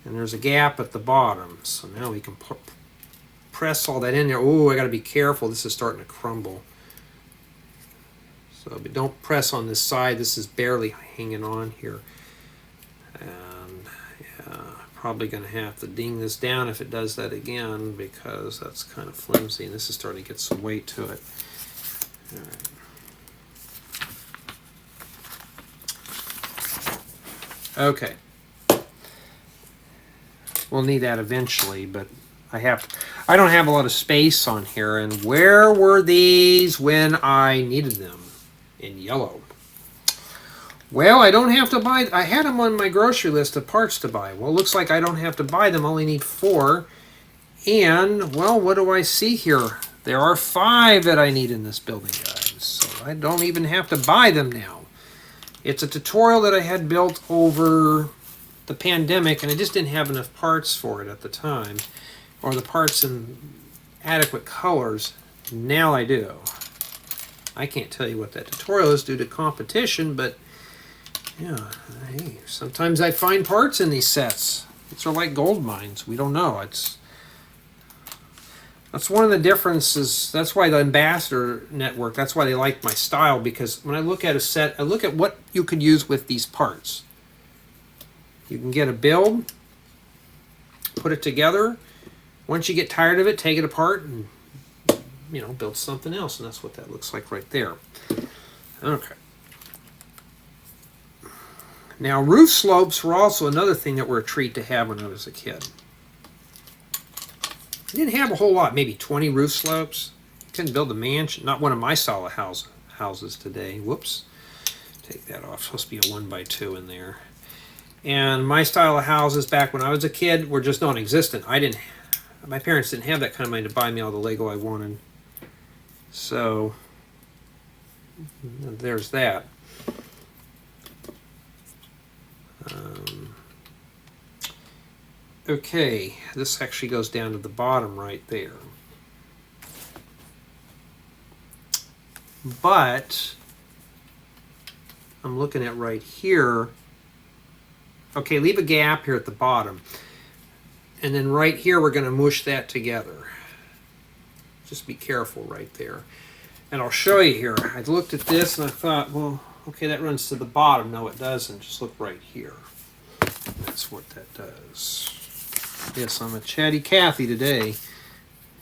And there's a gap at the bottom. So now we can press all that in there. Oh, I got to be careful. This is starting to crumble. So but don't press on this side. This is barely hanging on here. And yeah, probably going to have to ding this down if it does that again, because that's kind of flimsy. And this is starting to get some weight to it. All right. Okay. We'll need that eventually, but I don't have a lot of space on here. And where were these when I needed them? In yellow. Well, I don't have to buy. I had them on my grocery list of parts to buy. Well, it looks like I don't have to buy them. I only need 4. And, well, what do I see here? There are 5 that I need in this building guide. So I don't even have to buy them now. It's a tutorial that I had built over the pandemic, and I just didn't have enough parts for it at the time, or the parts in adequate colors. Now I do. I can't tell you what that tutorial is due to competition, but yeah, hey, sometimes I find parts in these sets. These are like gold mines. We don't know. That's one of the differences. That's why the Ambassador Network, that's why they like my style, because when I look at a set, I look at what you could use with these parts. You can get a build, put it together. Once you get tired of it, take it apart and, you know, build something else. And that's what that looks like right there. Okay. Now, roof slopes were also another thing that were a treat to have when I was a kid. I didn't have a whole lot, maybe 20 roof slopes. Couldn't build a mansion, not one of my style of houses today. Whoops. Take that off. Supposed to be a 1x2 in there. And my style of houses back when I was a kid were just non-existent. My parents didn't have that kind of money to buy me all the Lego I wanted. So, there's that. Okay, this actually goes down to the bottom right there. But, I'm looking at right here. Okay, leave a gap here at the bottom. And then right here, we're going to mush that together. Just be careful right there. And I'll show you here. I looked at this and I thought, well, okay, that runs to the bottom. No, it doesn't. Just look right here. That's what that does. Yes, I'm a chatty Cathy today.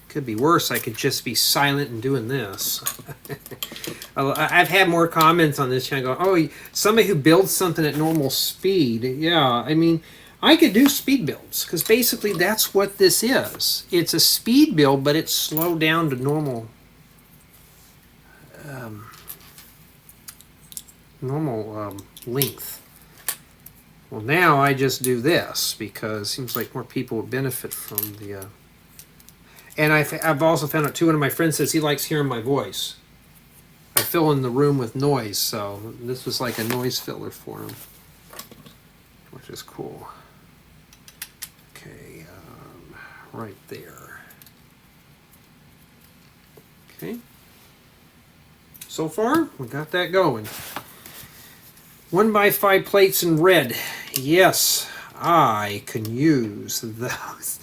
Could be worse. I could just be silent and doing this. I've had more comments on this channel going, oh, somebody who builds something at normal speed. Yeah, I mean, I could do speed builds, because basically that's what this is. It's a speed build, but it's slowed down to normal length. Well, now I just do this, because it seems like more people would benefit from the... And I've also found out, too, one of my friends says he likes hearing my voice. I fill in the room with noise, so this was like a noise filler for him, which is cool. Okay, right there. Okay. So far, we got that going. 1x5 plates in red. Yes, I can use those.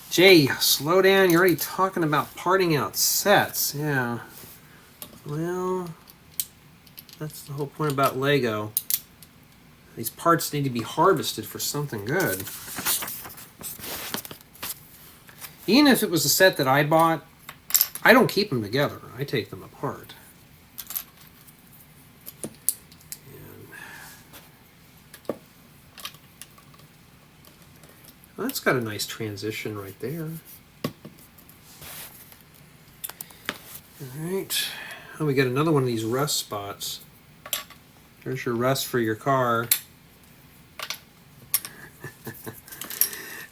Jay, slow down. You're already talking about parting out sets. Yeah. Well, that's the whole point about Lego. These parts need to be harvested for something good. Even if it was a set that I bought, I don't keep them together. I take them apart. And well, that's got a nice transition right there. Alright. Oh, we got another one of these rust spots. There's your rust for your car.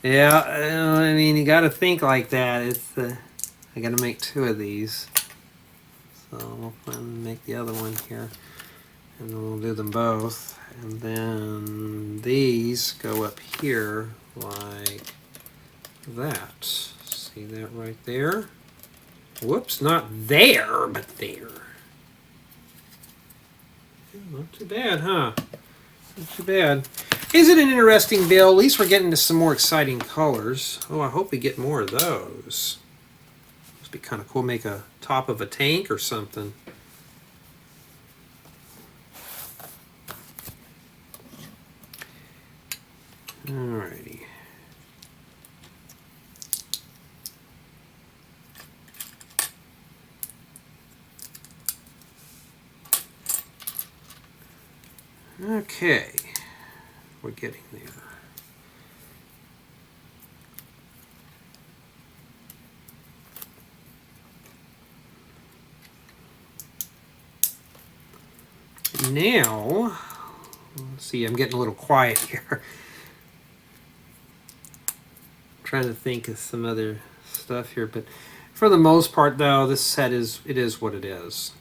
Yeah, I mean, you got to think like that. It's I got to make 2 of these. So we'll make the other one here. And then we'll do them both. And then these go up here like that. See that right there? Whoops, not there, but there. Not too bad, huh? Not too bad. Is it an interesting build? At least we're getting to some more exciting colors. Oh, I hope we get more of those. Must be kind of cool. Make a top of a tank or something. Alrighty. Okay, we're getting there. Now, let's see, I'm getting a little quiet here. I'm trying to think of some other stuff here, but for the most part, though, this set is what it is.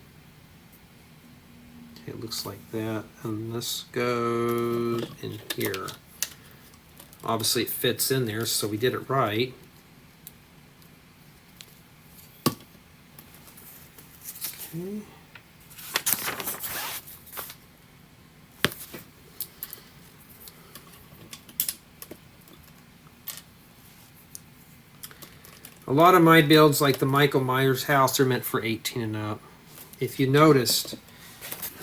It looks like that, and this goes in here. Obviously it fits in there, so we did it right. Okay. A lot of my builds, like the Michael Myers house, are meant for 18 and up. If you noticed,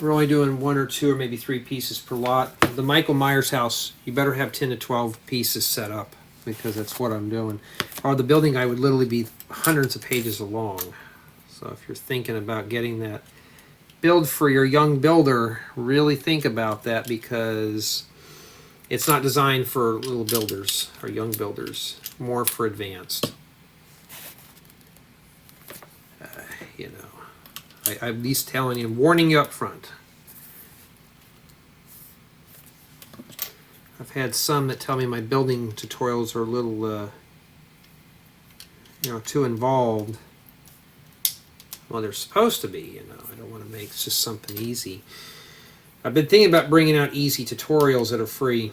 we're only doing 1 or 2 or maybe 3 pieces per lot. The Michael Myers house, you better have 10 to 12 pieces set up, because that's what I'm doing. Or the building guide would literally be hundreds of pages long. So if you're thinking about getting that build for your young builder, really think about that, because it's not designed for little builders or young builders, more for advanced. You know, I'm at least telling you, warning you up front. I've had some that tell me my building tutorials are a little, you know, too involved. Well, they're supposed to be, you know. I don't want to make it's just something easy. I've been thinking about bringing out easy tutorials that are free,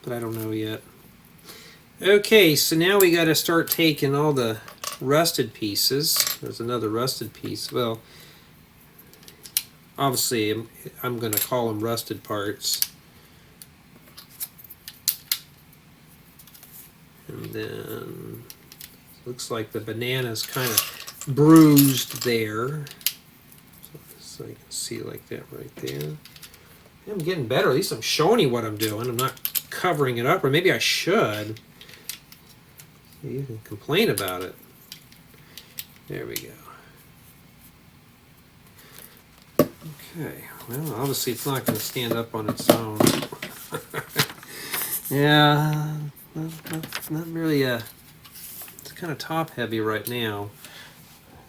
but I don't know yet. Okay, so now we got to start taking all the rusted pieces. There's another rusted piece. Well, obviously I'm going to call them rusted parts. And then looks like the banana's kind of bruised there. So you can see like that right there. I'm getting better. At least I'm showing you what I'm doing. I'm not covering it up, or maybe I should. You can complain about it. There we go. Okay, well, obviously it's not going to stand up on its own. Yeah, not really it's kind of top heavy right now.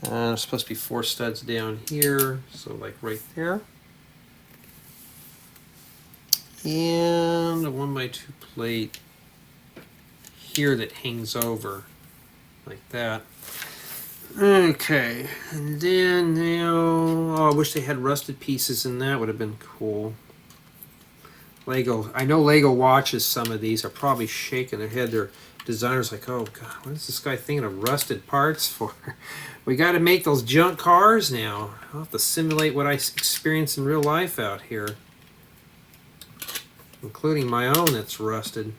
There's supposed to be 4 studs down here, so like right there. And a 1x2 plate here that hangs over like that. Okay, and then now, oh, I wish they had rusted pieces in that. Would have been cool. Lego, I know Lego watches some of these. Are probably shaking their head. Their designers like, oh god, what is this guy thinking of rusted parts for? We got to make those junk cars now. I'll have to simulate what I experience in real life out here, including my own that's rusted.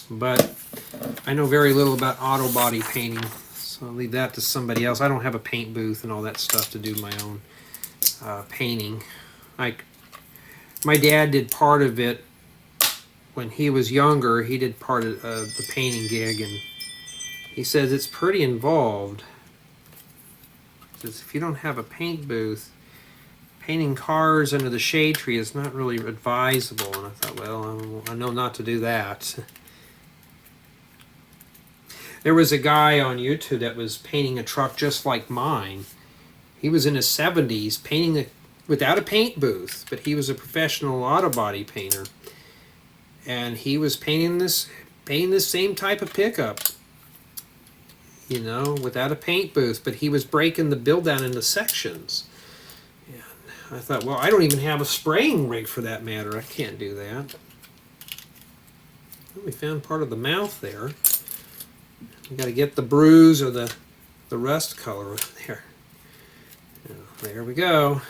But I know very little about auto body painting, so I'll leave that to somebody else. I don't have a paint booth and all that stuff to do my own painting. Like, my dad did part of it when he was younger, he did part of the painting gig, and he says it's pretty involved. He says if you don't have a paint booth, painting cars under the shade tree is not really advisable. And I thought, well, I know not to do that. There was a guy on YouTube that was painting a truck just like mine. He was in his 70s painting without a paint booth, but he was a professional auto body painter. And he was painting this same type of pickup, you know, without a paint booth, but he was breaking the build down into sections. And I thought, well, I don't even have a spraying rig for that matter. I can't do that. Well, we found part of the mouth there. We got to get the bruise or the rust color there. There we go.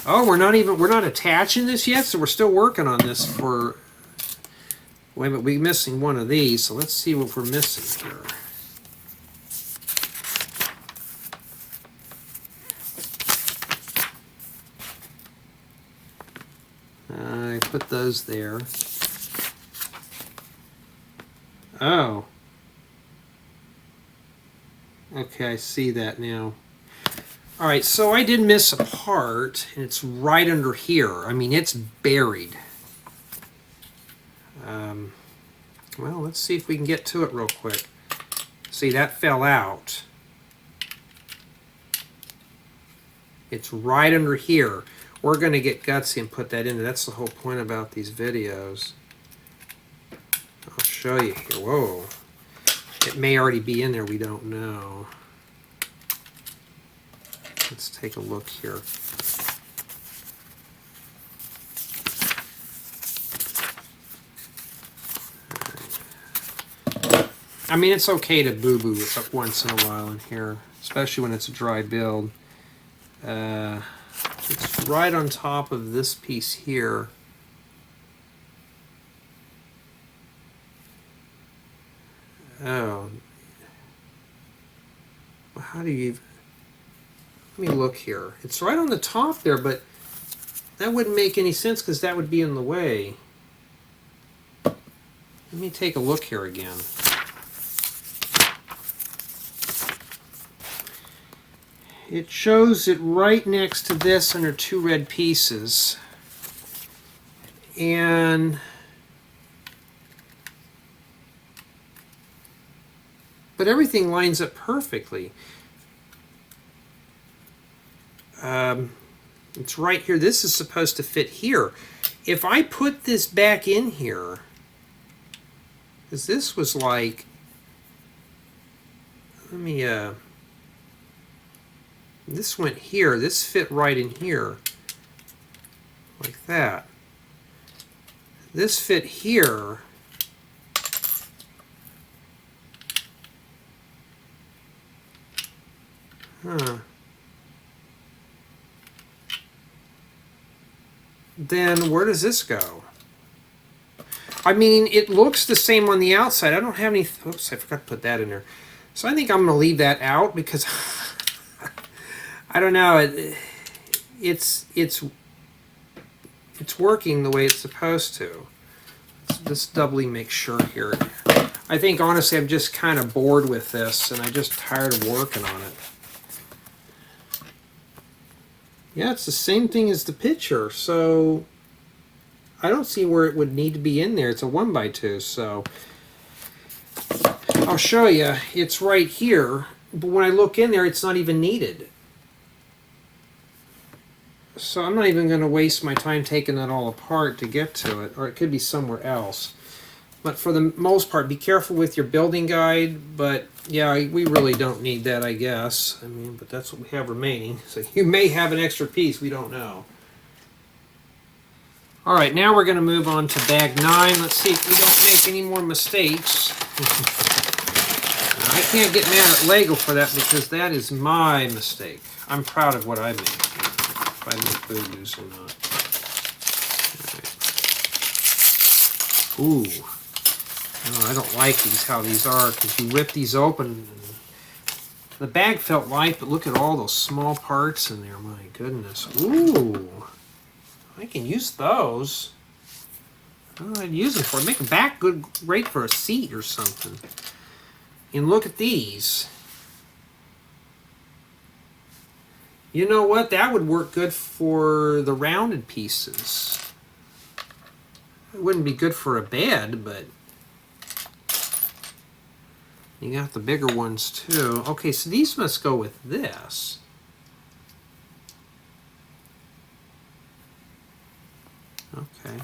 Oh, we're not attaching this yet, so we're still working on this for. Wait a minute, we're missing one of these, so let's see what we're missing here. I put those there. Oh. Okay, I see that now. All right, so I did miss a part, and it's right under here. I mean, it's buried. Well, let's see if we can get to it real quick. See, that fell out. It's right under here. We're going to get gutsy and put that in there. That's the whole point about these videos. I'll show you here. Whoa. It may already be in there. We don't know. Let's take a look here. I mean, it's okay to boo-boo it once in a while in here, especially when it's a dry build. It's right on top of this piece here. Oh. Well, how do you... Let me look here. It's right on the top there, but that wouldn't make any sense because that would be in the way. Let me take a look here again. It shows it right next to this under two red pieces. And but everything lines up perfectly. It's right here. This is supposed to fit here. If I put this back in here, because this was like, let me, this went here. This fit right in here, like that. This fit here. Huh. Then where does this go? I mean, it looks the same on the outside. I don't have any... Oops, I forgot to put that in there. So I think I'm going to leave that out because... I don't know. It's working the way it's supposed to. Let's doubly make sure here. I think, honestly, I'm just kind of bored with this, and I'm just tired of working on it. Yeah, it's the same thing as the picture, so I don't see where it would need to be in there. It's a 1x2, so I'll show you. It's right here, but when I look in there, it's not even needed. So I'm not even going to waste my time taking that all apart to get to it, or it could be somewhere else. But for the most part, be careful with your building guide, but yeah, we really don't need that, I guess. I mean, but that's what we have remaining. So you may have an extra piece, we don't know. All right, now we're going to move on to bag 9. Let's see if we don't make any more mistakes. I can't get mad at LEGO for that because that is my mistake. I'm proud of what I made. If I make boo-boos or not. All right. Ooh. Oh, I don't like these, how these are, because you rip these open. And the bag felt light, but look at all those small parts in there. My goodness. Ooh. I can use those. Oh, I'd use them for, make a back great for a seat or something. And look at these. You know what? That would work good for the rounded pieces. It wouldn't be good for a bed, but you got the bigger ones too. Okay, so these must go with this. Okay.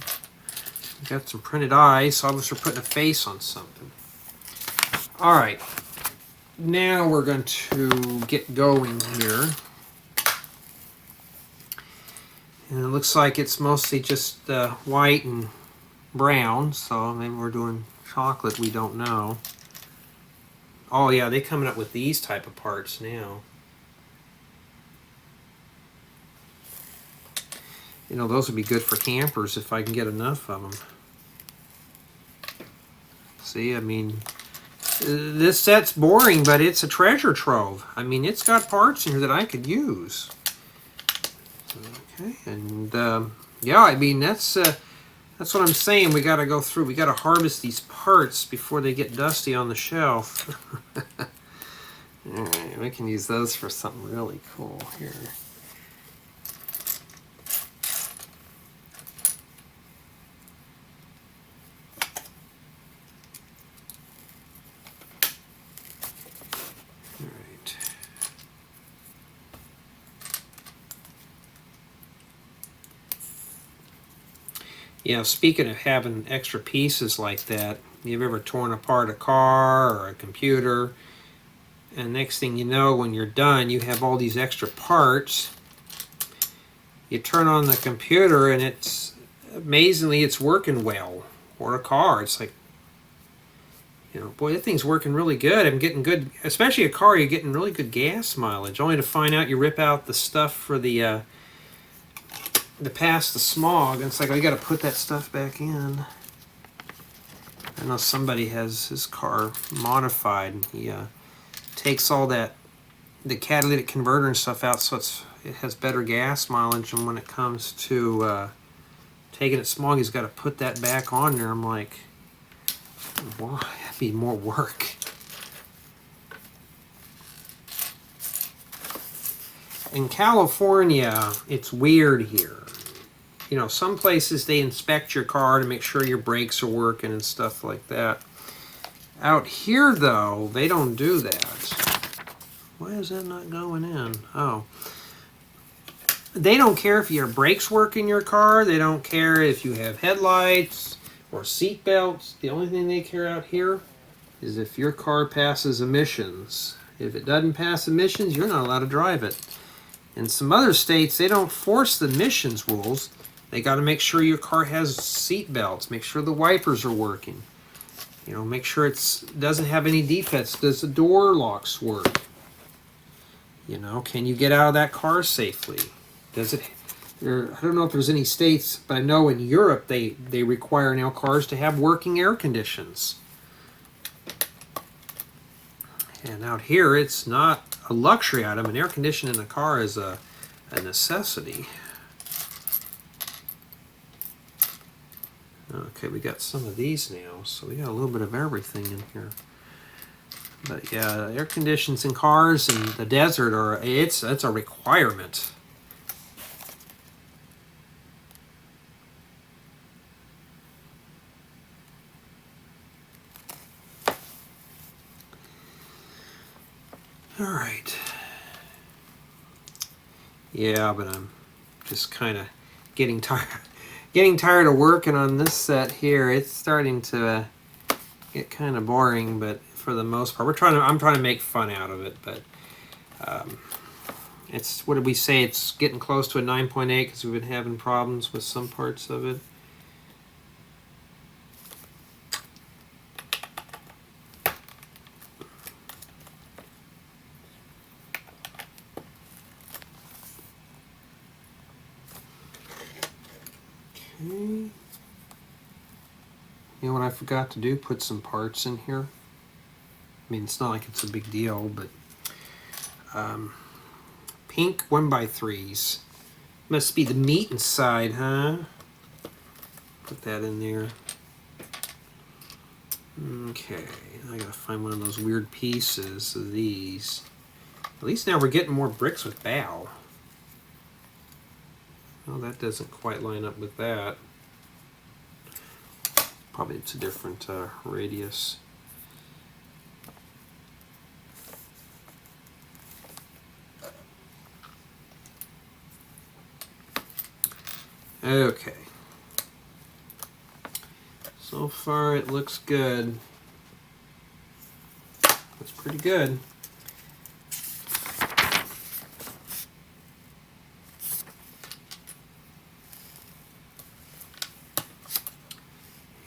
We got some printed eyes, so obviously we're putting a face on something. All right. Now we're going to get going here. And it looks like it's mostly just white and brown, so maybe we're doing chocolate, we don't know. Oh yeah, they're coming up with these type of parts now. You know, those would be good for campers if I can get enough of them. See, I mean, this set's boring, but it's a treasure trove. I mean, it's got parts in here that I could use. Okay, and yeah, I mean, that's what I'm saying. We got to go through. We got to harvest these parts before they get dusty on the shelf. All right, we can use those for something really cool here. All right. Yeah, speaking of having extra pieces like that, you've ever torn apart a car or a computer, and next thing you know, when you're done, you have all these extra parts. You turn on the computer and it's amazingly it's working well. Or a car, it's like, you know, boy, that thing's working really good. I'm getting good, especially a car, you're getting really good gas mileage. Only to find out you rip out the stuff for the to pass the smog, and it's like, I got to put that stuff back in. I know somebody has his car modified. He takes all that, the catalytic converter and stuff out, so it has better gas mileage. And when it comes to taking it smog, he's got to put that back on there. I'm like, why? That'd be more work. In California, it's weird here. You know, some places they inspect your car to make sure your brakes are working and stuff like that. Out here, though, they don't do that. Why is that not going in? Oh. They don't care if your brakes work in your car. They don't care if you have headlights or seat belts. The only thing they care out here is if your car passes emissions. If it doesn't pass emissions, you're not allowed to drive it. In some other states, they don't force the emissions rules. They got to make sure your car has seat belts, make sure the wipers are working. You know, make sure it doesn't have any defects. Does the door locks work? You know, can you get out of that car safely? Does it? I don't know if there's any states, but I know in Europe they require now cars to have working air conditions. And out here, it's not a luxury item. An air conditioner in a car is a necessity. Okay, we got some of these now, so we got a little bit of everything in here. But yeah, air conditions in cars in the desert it's a requirement. All right. Yeah, but I'm just kind of getting tired of working on this set here. It's starting to get kind of boring, but for the most part, I'm trying to make fun out of it. But it's, what did we say? It's getting close to a 9.8 because we've been having problems with some parts of it. Okay. You know what I forgot to do? Put some parts in here. I mean, it's not like it's a big deal, but pink 1x3s. Must be the meat inside, huh? Put that in there. Okay, I gotta find one of those weird pieces of these. At least now we're getting more bricks with bow. Well, that doesn't quite line up with that. Probably it's a different radius. Okay. So far it looks good. Looks pretty good.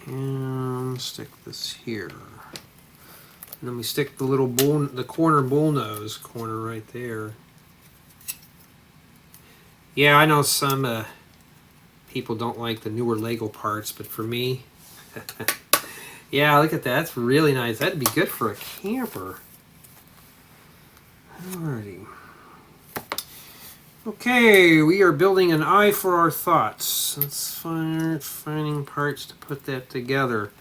And stick this here. And then we stick the little bull, the corner bullnose corner right there. Yeah, I know some people don't like the newer LEGO parts, but for me, yeah, look at that. That's really nice. That'd be good for a camper. Alrighty. Okay, we are building an eye for our thoughts. Let's start finding parts to put that together.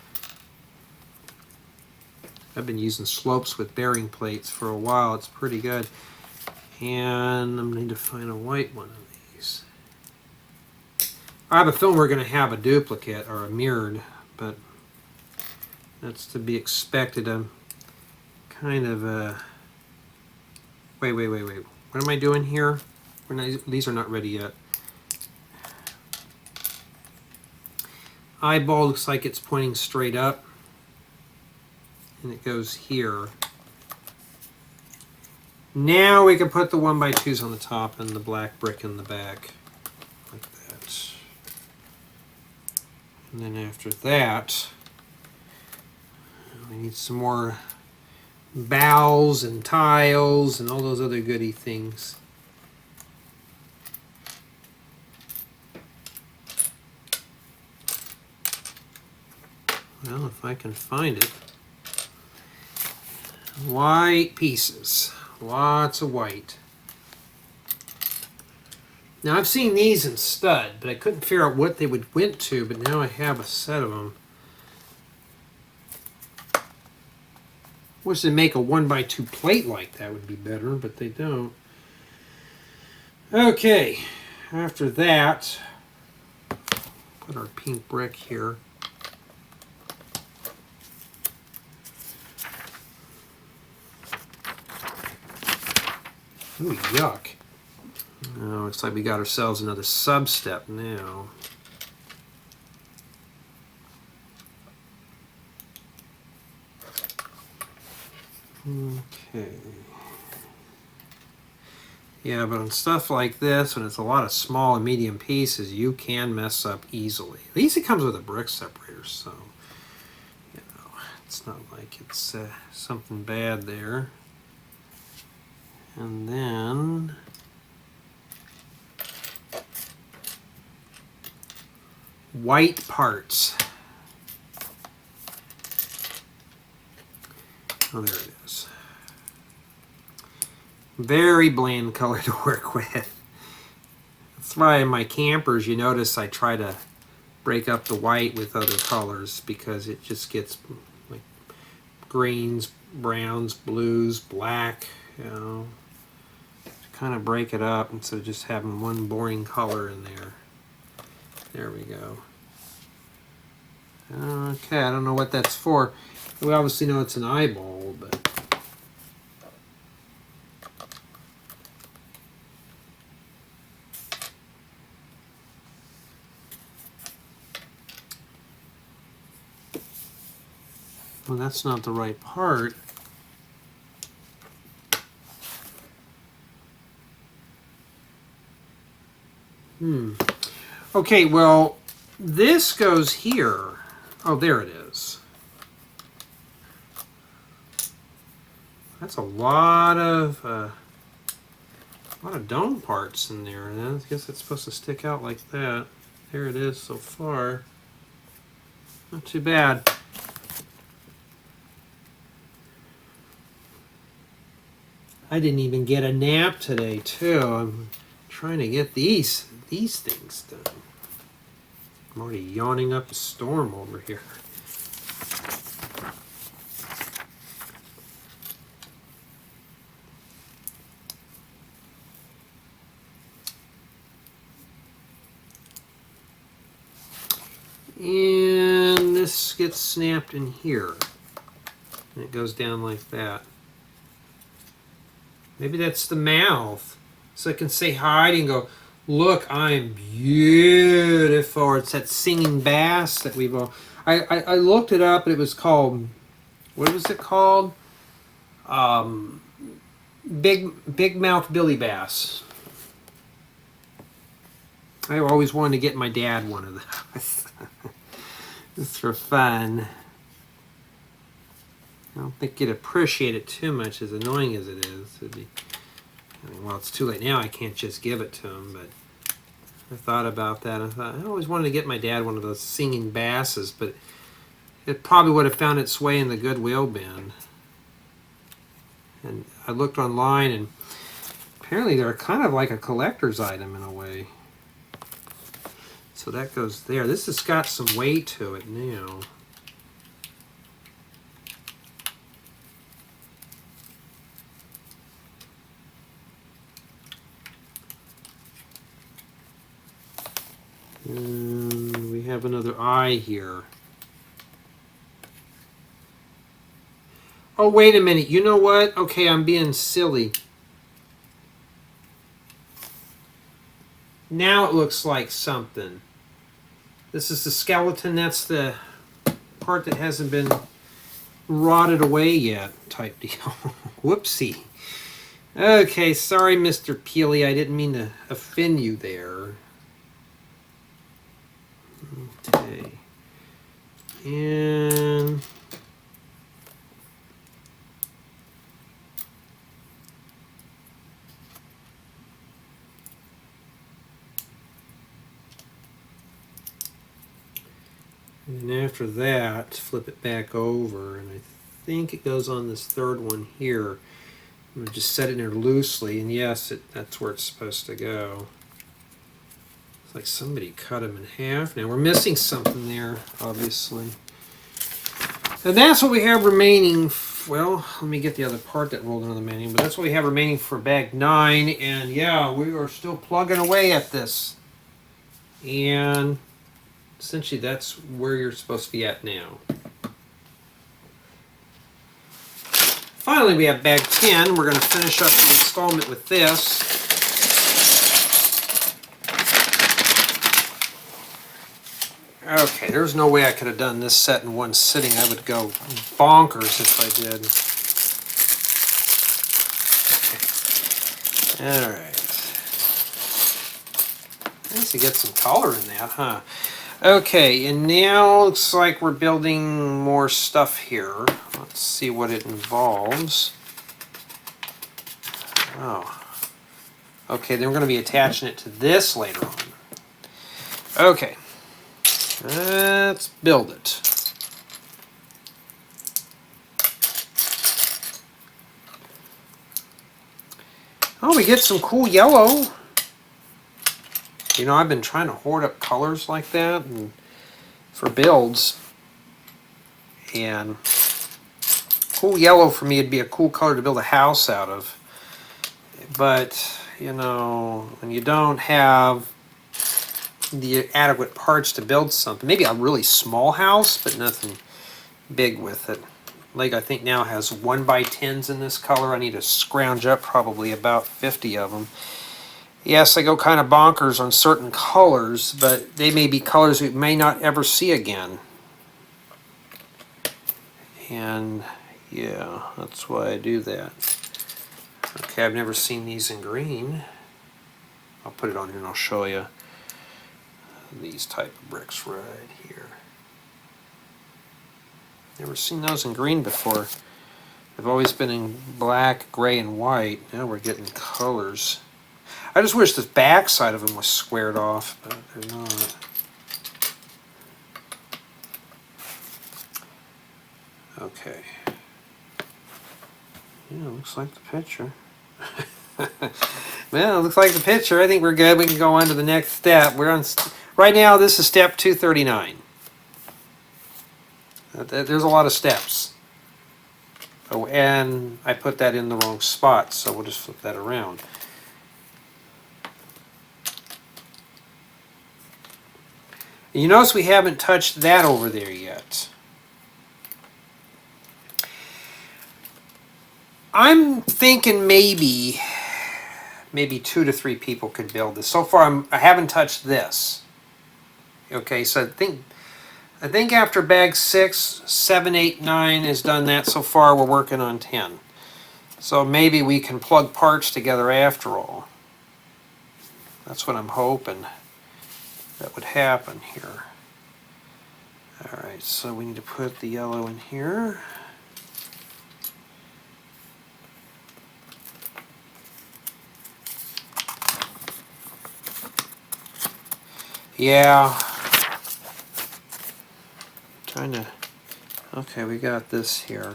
I've been using slopes with bearing plates for a while. It's pretty good. And I'm going to find a white one of these. I have a feeling we're going to have a duplicate or a mirrored, but that's to be expected. I'm kind of wait. What am I doing here? These are not ready yet. Eyeball looks like it's pointing straight up, and it goes here. Now we can put the 1x2s on the top and the black brick in the back, like that. And then after that, we need some more bows and tiles and all those other goody things. Well, if I can find it. White pieces. Lots of white. Now I've seen these in stud, but I couldn't figure out what they would went to, but now I have a set of them. Wish they'd make a 1x2 plate like that would be better, but they don't. Okay, after that, put our pink brick here. Ooh, yuck. Oh, looks like we got ourselves another sub-step now. Okay. Yeah, but on stuff like this, when it's a lot of small and medium pieces, you can mess up easily. At least it comes with a brick separator, so you know, it's not like it's something bad there. And then white parts. Oh, there it is. Very bland color to work with. That's why in my campers, you notice I try to break up the white with other colors because it just gets like greens, browns, blues, black, you know. Kind of break it up instead of just having one boring color in there. There we go. Okay, I don't know what that's for. We obviously know it's an eyeball, but well, that's not the right part. Okay, well, this goes here. Oh, there it is. That's a lot of dome parts in there. And I guess it's supposed to stick out like that. There it is so far. Not too bad. I didn't even get a nap today, too. I'm trying to get these things done. I'm already yawning up a storm over here. And this gets snapped in here. And it goes down like that. Maybe that's the mouth. So I can say hi and go, look, I'm beautiful. Or it's that singing bass that we've all... I looked it up and it was called... What was it called? Big mouth Billy Bass. I always wanted to get my dad one of those. Just for fun. I don't think you'd appreciate it too much, as annoying as it is. It'd be, I mean, well, it's too late now. I can't just give it to him, but I thought about that. I thought I always wanted to get my dad one of those singing basses, but it probably would have found its way in the Goodwill bin. And I looked online, and apparently they're kind of like a collector's item in a way. So that goes there. This has got some weight to it now. And we have another eye here. Oh, wait a minute. You know what? Okay, I'm being silly. Now it looks like something. This is the skeleton. That's the part that hasn't been rotted away yet, type deal. Whoopsie. Okay, sorry, Mr. Peely. I didn't mean to offend you there. Okay. And after that, flip it back over, and I think it goes on this third one here. I'm going to just set it in there loosely, and yes, that's where it's supposed to go. It's like somebody cut them in half. Now we're missing something there, obviously. And that's what we have remaining. Well, let me get the other part that rolled into the menu, but that's what we have remaining for bag 9, and yeah, we are still plugging away at this. And essentially that's where you're supposed to be at now. Finally, we have bag 10. We're going to finish up the installment with this. Okay, there's no way I could have done this set in one sitting. I would go bonkers if I did. Okay. Alright. Nice to get some color in that, huh? Okay, and now looks like we're building more stuff here. Let's see what it involves. Oh. Okay, then we're going to be attaching it to this later on. Okay. Let's build it. Oh, we get some cool yellow. You know, I've been trying to hoard up colors like that and for builds. And cool yellow for me would be a cool color to build a house out of. But, you know, when you don't have the adequate parts to build something, maybe a really small house, but nothing big with it. LEGO, I think, now has 1x10s in this color. I need to scrounge up probably about 50 of them. Yes, I go kind of bonkers on certain colors, but they may be colors we may not ever see again. And yeah, that's why I do that. Okay, I've never seen these in green. I'll put it on here and I'll show you these type of bricks right here. Never seen those in green before. They've always been in black, gray, and white. Now we're getting colors. I just wish the back side of them was squared off, but they're not. Okay. Yeah, looks like the picture. Well, it looks like the picture. I think we're good. We can go on to the next step. We're Right now, this is step 239. There's a lot of steps. Oh, and I put that in the wrong spot, so we'll just flip that around. You notice we haven't touched that over there yet. I'm thinking maybe 2 to 3 people could build this. So far, I haven't touched this. Okay, so I think after bag 6, 7, 8, 9 has done that so far, we're working on 10. So maybe we can plug parts together after all. That's what I'm hoping that would happen here. Alright, so we need to put the yellow in here. Yeah. Trying to... Okay, we got this here.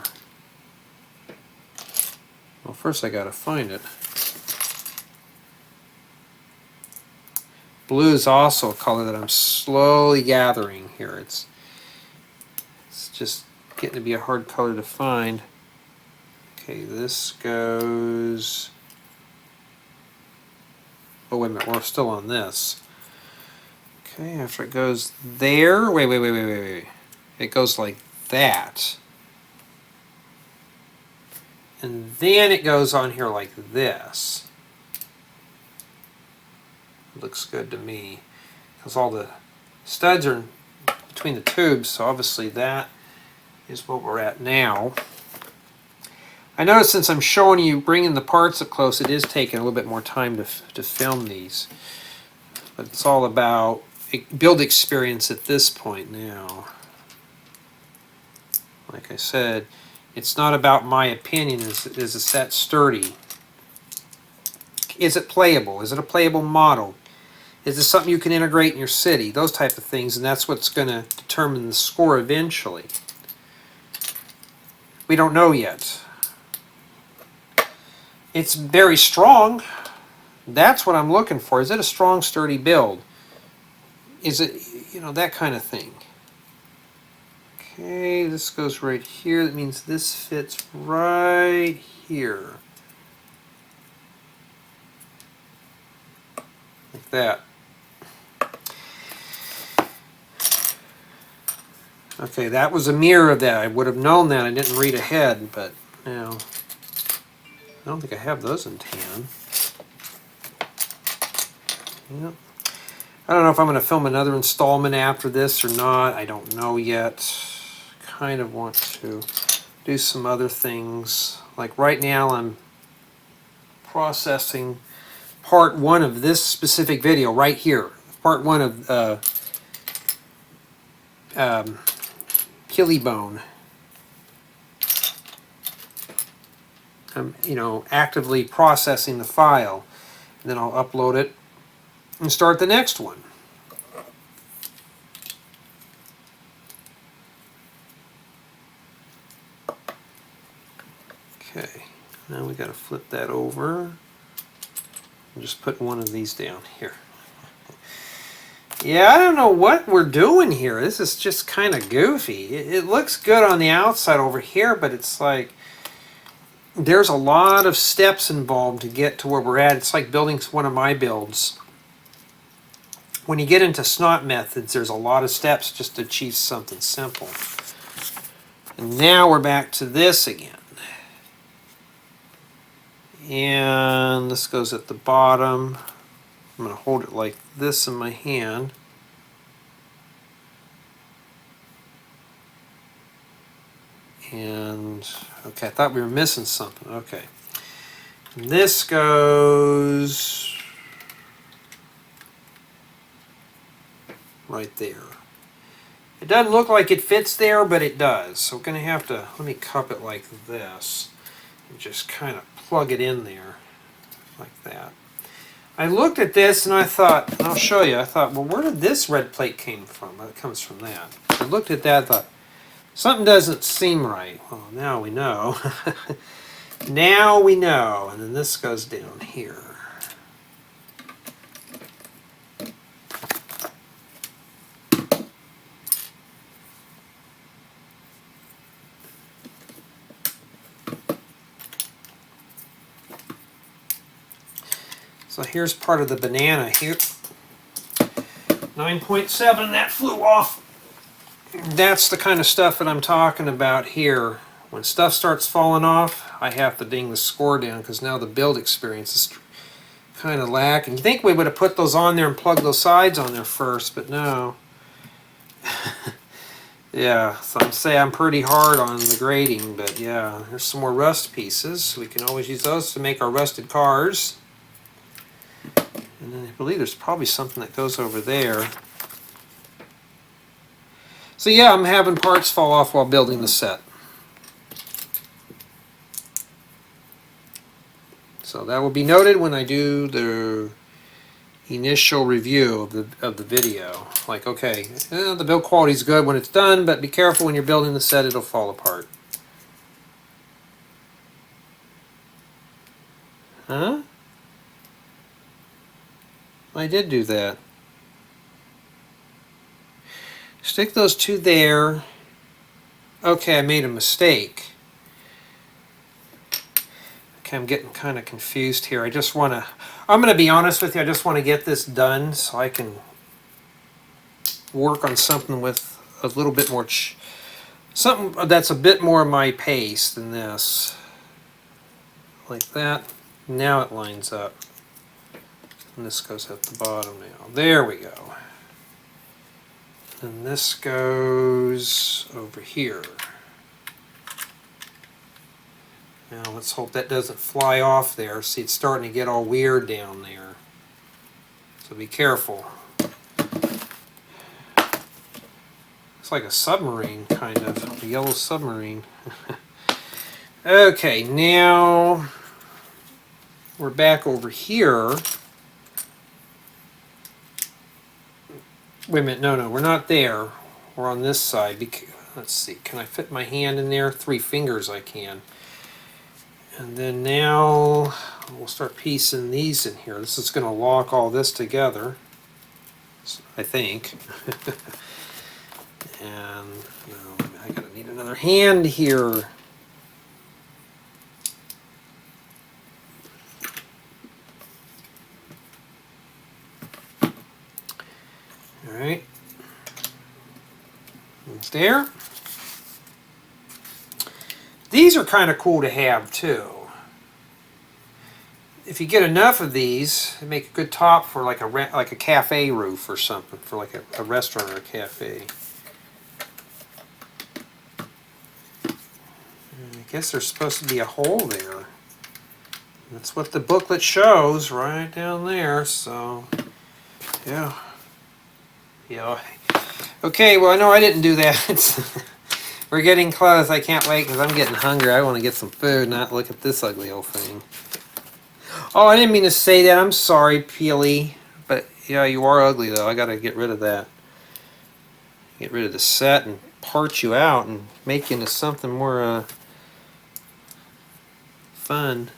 Well, first I gotta find it. Blue is also a color that I'm slowly gathering here. It's just getting to be a hard color to find. Okay, this goes... Oh, wait a minute, we're still on this. Okay, after it goes there... Wait. It goes like that. And then it goes on here like this. Looks good to me. Because all the studs are between the tubes, so obviously that is what we're at now. I notice since I'm showing you, bringing the parts up close, it is taking a little bit more time to film these. But it's all about build experience at this point now. Like I said, it's not about my opinion, is it that sturdy? Is it playable? Is it a playable model? Is this something you can integrate in your city? Those type of things, and that's what's going to determine the score eventually. We don't know yet. It's very strong. That's what I'm looking for. Is it a strong, sturdy build? Is it, you know, that kind of thing. Okay, this goes right here. That means this fits right here. Like that. Okay, that was a mirror of that. I would have known that. I didn't read ahead, but now I don't think I have those in tan. Yep. I don't know if I'm going to film another installment after this or not. I don't know yet. Kind of want to do some other things. Like right now I'm processing part 1 of this specific video right here. Part 1 of Killy Bone. I'm, you know, actively processing the file. And then I'll upload it and start the next one. Okay, now we got to flip that over. I'm just putting one of these down here. Yeah, I don't know what we're doing here. This is just kind of goofy. It looks good on the outside over here, but it's like there's a lot of steps involved to get to where we're at. It's like building one of my builds. When you get into snot methods, there's a lot of steps just to achieve something simple. And now we're back to this again. And this goes at the bottom. I'm going to hold it like this in my hand. And, okay, I thought we were missing something. Okay. And this goes right there. It doesn't look like it fits there, but it does. So we're going to have to, let me cup it like this. And just kind of plug it in there like that. I looked at this and I thought, and I'll show you, I thought, well, where did this red plate came from? Well, it comes from that. I looked at that and thought, something doesn't seem right. Well, now we know. Now we know. And then this goes down here. So here's part of the banana here. 9.7, that flew off. That's the kind of stuff that I'm talking about here. When stuff starts falling off, I have to ding the score down because now the build experience is kind of lacking. You think we would have put those on there and plugged those sides on there first, but no. Yeah, so I'd say I'm pretty hard on the grading, but yeah, there's some more rust pieces. We can always use those to make our rusted cars. And then I believe there's probably something that goes over there. So yeah, I'm having parts fall off while building the set. So that will be noted when I do the initial review of the video. Like, okay, the build quality is good when it's done, but be careful when you're building the set, it'll fall apart. Huh? I did do that. Stick those two there. Okay, I made a mistake. Okay, I'm getting kind of confused here. I'm going to be honest with you, I just want to get this done so I can work on something with a little bit more, something that's a bit more my pace than this. Like that. Now it lines up. And this goes at the bottom now. There we go. And this goes over here. Now let's hope that doesn't fly off there. See, it's starting to get all weird down there. So be careful. It's like a submarine, kind of. A yellow submarine. Okay, now we're back over here. Wait a minute, no, we're not there. We're on this side. Let's see, can I fit my hand in there? 3 fingers I can. And then now we'll start piecing these in here. This is going to lock all this together, I think. And I gotta need another hand here. Alright. It's there. These are kind of cool to have too. If you get enough of these, they make a good top for like a cafe roof or something, for like a restaurant or a cafe. I guess there's supposed to be a hole there. That's what the booklet shows right down there, so yeah. Yeah. Okay, well I know I didn't do that. We're getting close. I can't wait because I'm getting hungry. I want to get some food, not look at this ugly old thing. Oh, I didn't mean to say that. I'm sorry, Peely. But yeah, you are ugly though. I got to get rid of that. Get rid of the set and part you out and make you into something more fun.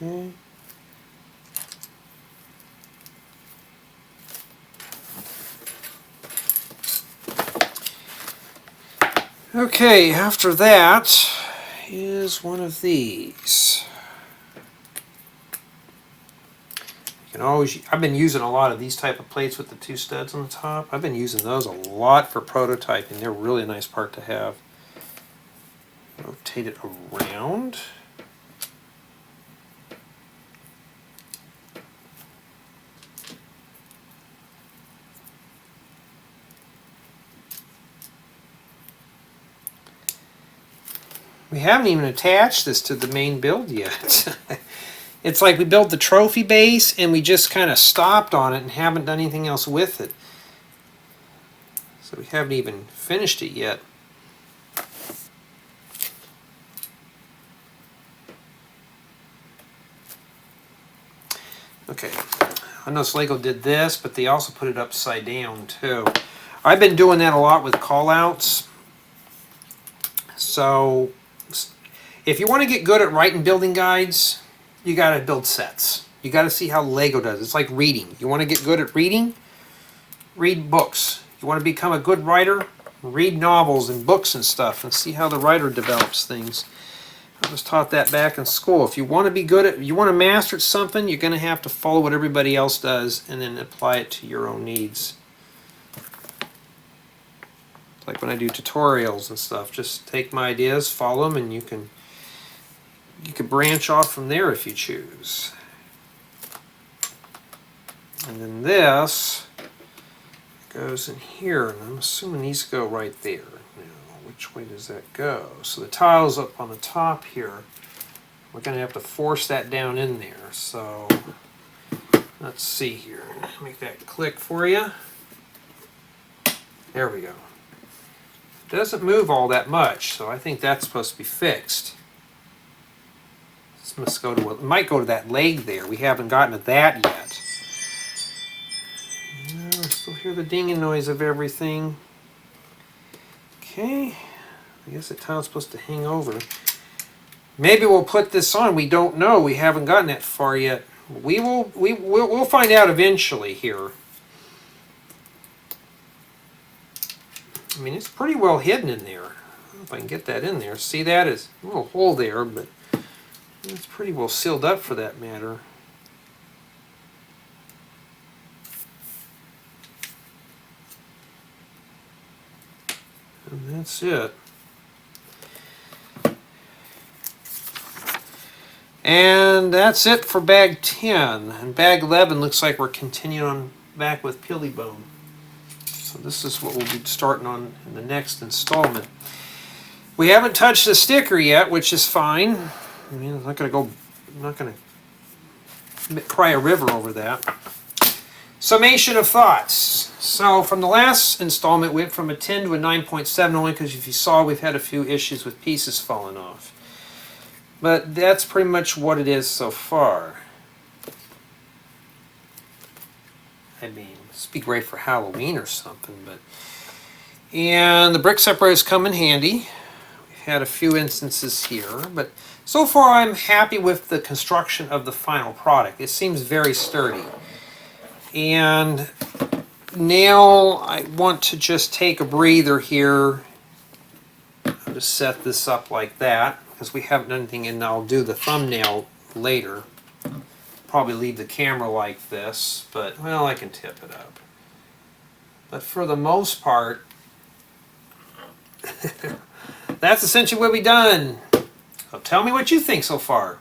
Okay. Okay, after that is one of these. You can always, I've been using a lot of these type of plates with the 2 studs on the top. I've been using those a lot for prototyping. They're really a nice part to have. Rotate it around. We haven't even attached this to the main build yet. It's like we built the trophy base and we just kind of stopped on it and haven't done anything else with it. So we haven't even finished it yet. Okay, I know LEGO did this, but they also put it upside down too. I've been doing that a lot with callouts. So if you want to get good at writing building guides, you got to build sets. You got to see how LEGO does. It's like reading. You want to get good at reading? Read books. You want to become a good writer? read novels and books and stuff and see how the writer develops things. I was taught that back in school. If you want to be good at, you want to master at something, you're going to have to follow what everybody else does and then apply it to your own needs. Like when I do tutorials and stuff, just take my ideas, follow them, and you can branch off from there if you choose. And then this goes in here, and I'm assuming these go right there. Now, which way does that go? So the tile's up on the top here. We're going to have to force that down in there. So let's see here. Make that click for you. There we go. It doesn't move all that much, so I think that's supposed to be fixed. This must go to, it might go to that leg there. We haven't gotten to that yet. I still hear the dinging noise of everything. Okay, I guess the tile's supposed to hang over. Maybe we'll put this on. We don't know. We haven't gotten that far yet. We'll find out eventually here. I mean, it's pretty well hidden in there. I don't know if I can get that in there. See, that is a little hole there, but it's pretty well sealed up for that matter. And that's it. And that's it for bag 10. And bag 11 looks like we're continuing on back with Pelvis bone. So this is what we'll be starting on in the next installment. We haven't touched the sticker yet, which is fine. I mean, I'm not going to cry a river over that. Summation of thoughts. So from the last installment, we went from a 10 to a 9.7 only because if you saw, we've had a few issues with pieces falling off. But that's pretty much what it is so far. I mean, this would be great for Halloween or something, but... And the brick separators come in handy. We've had a few instances here, but so far I'm happy with the construction of the final product. It seems very sturdy. And now I want to just take a breather here. I'll just set this up like that, because we haven't done anything, and I'll do the thumbnail later. Probably leave the camera like this, but, well, I can tip it up. But for the most part, that's essentially what we've done. So tell me what you think so far.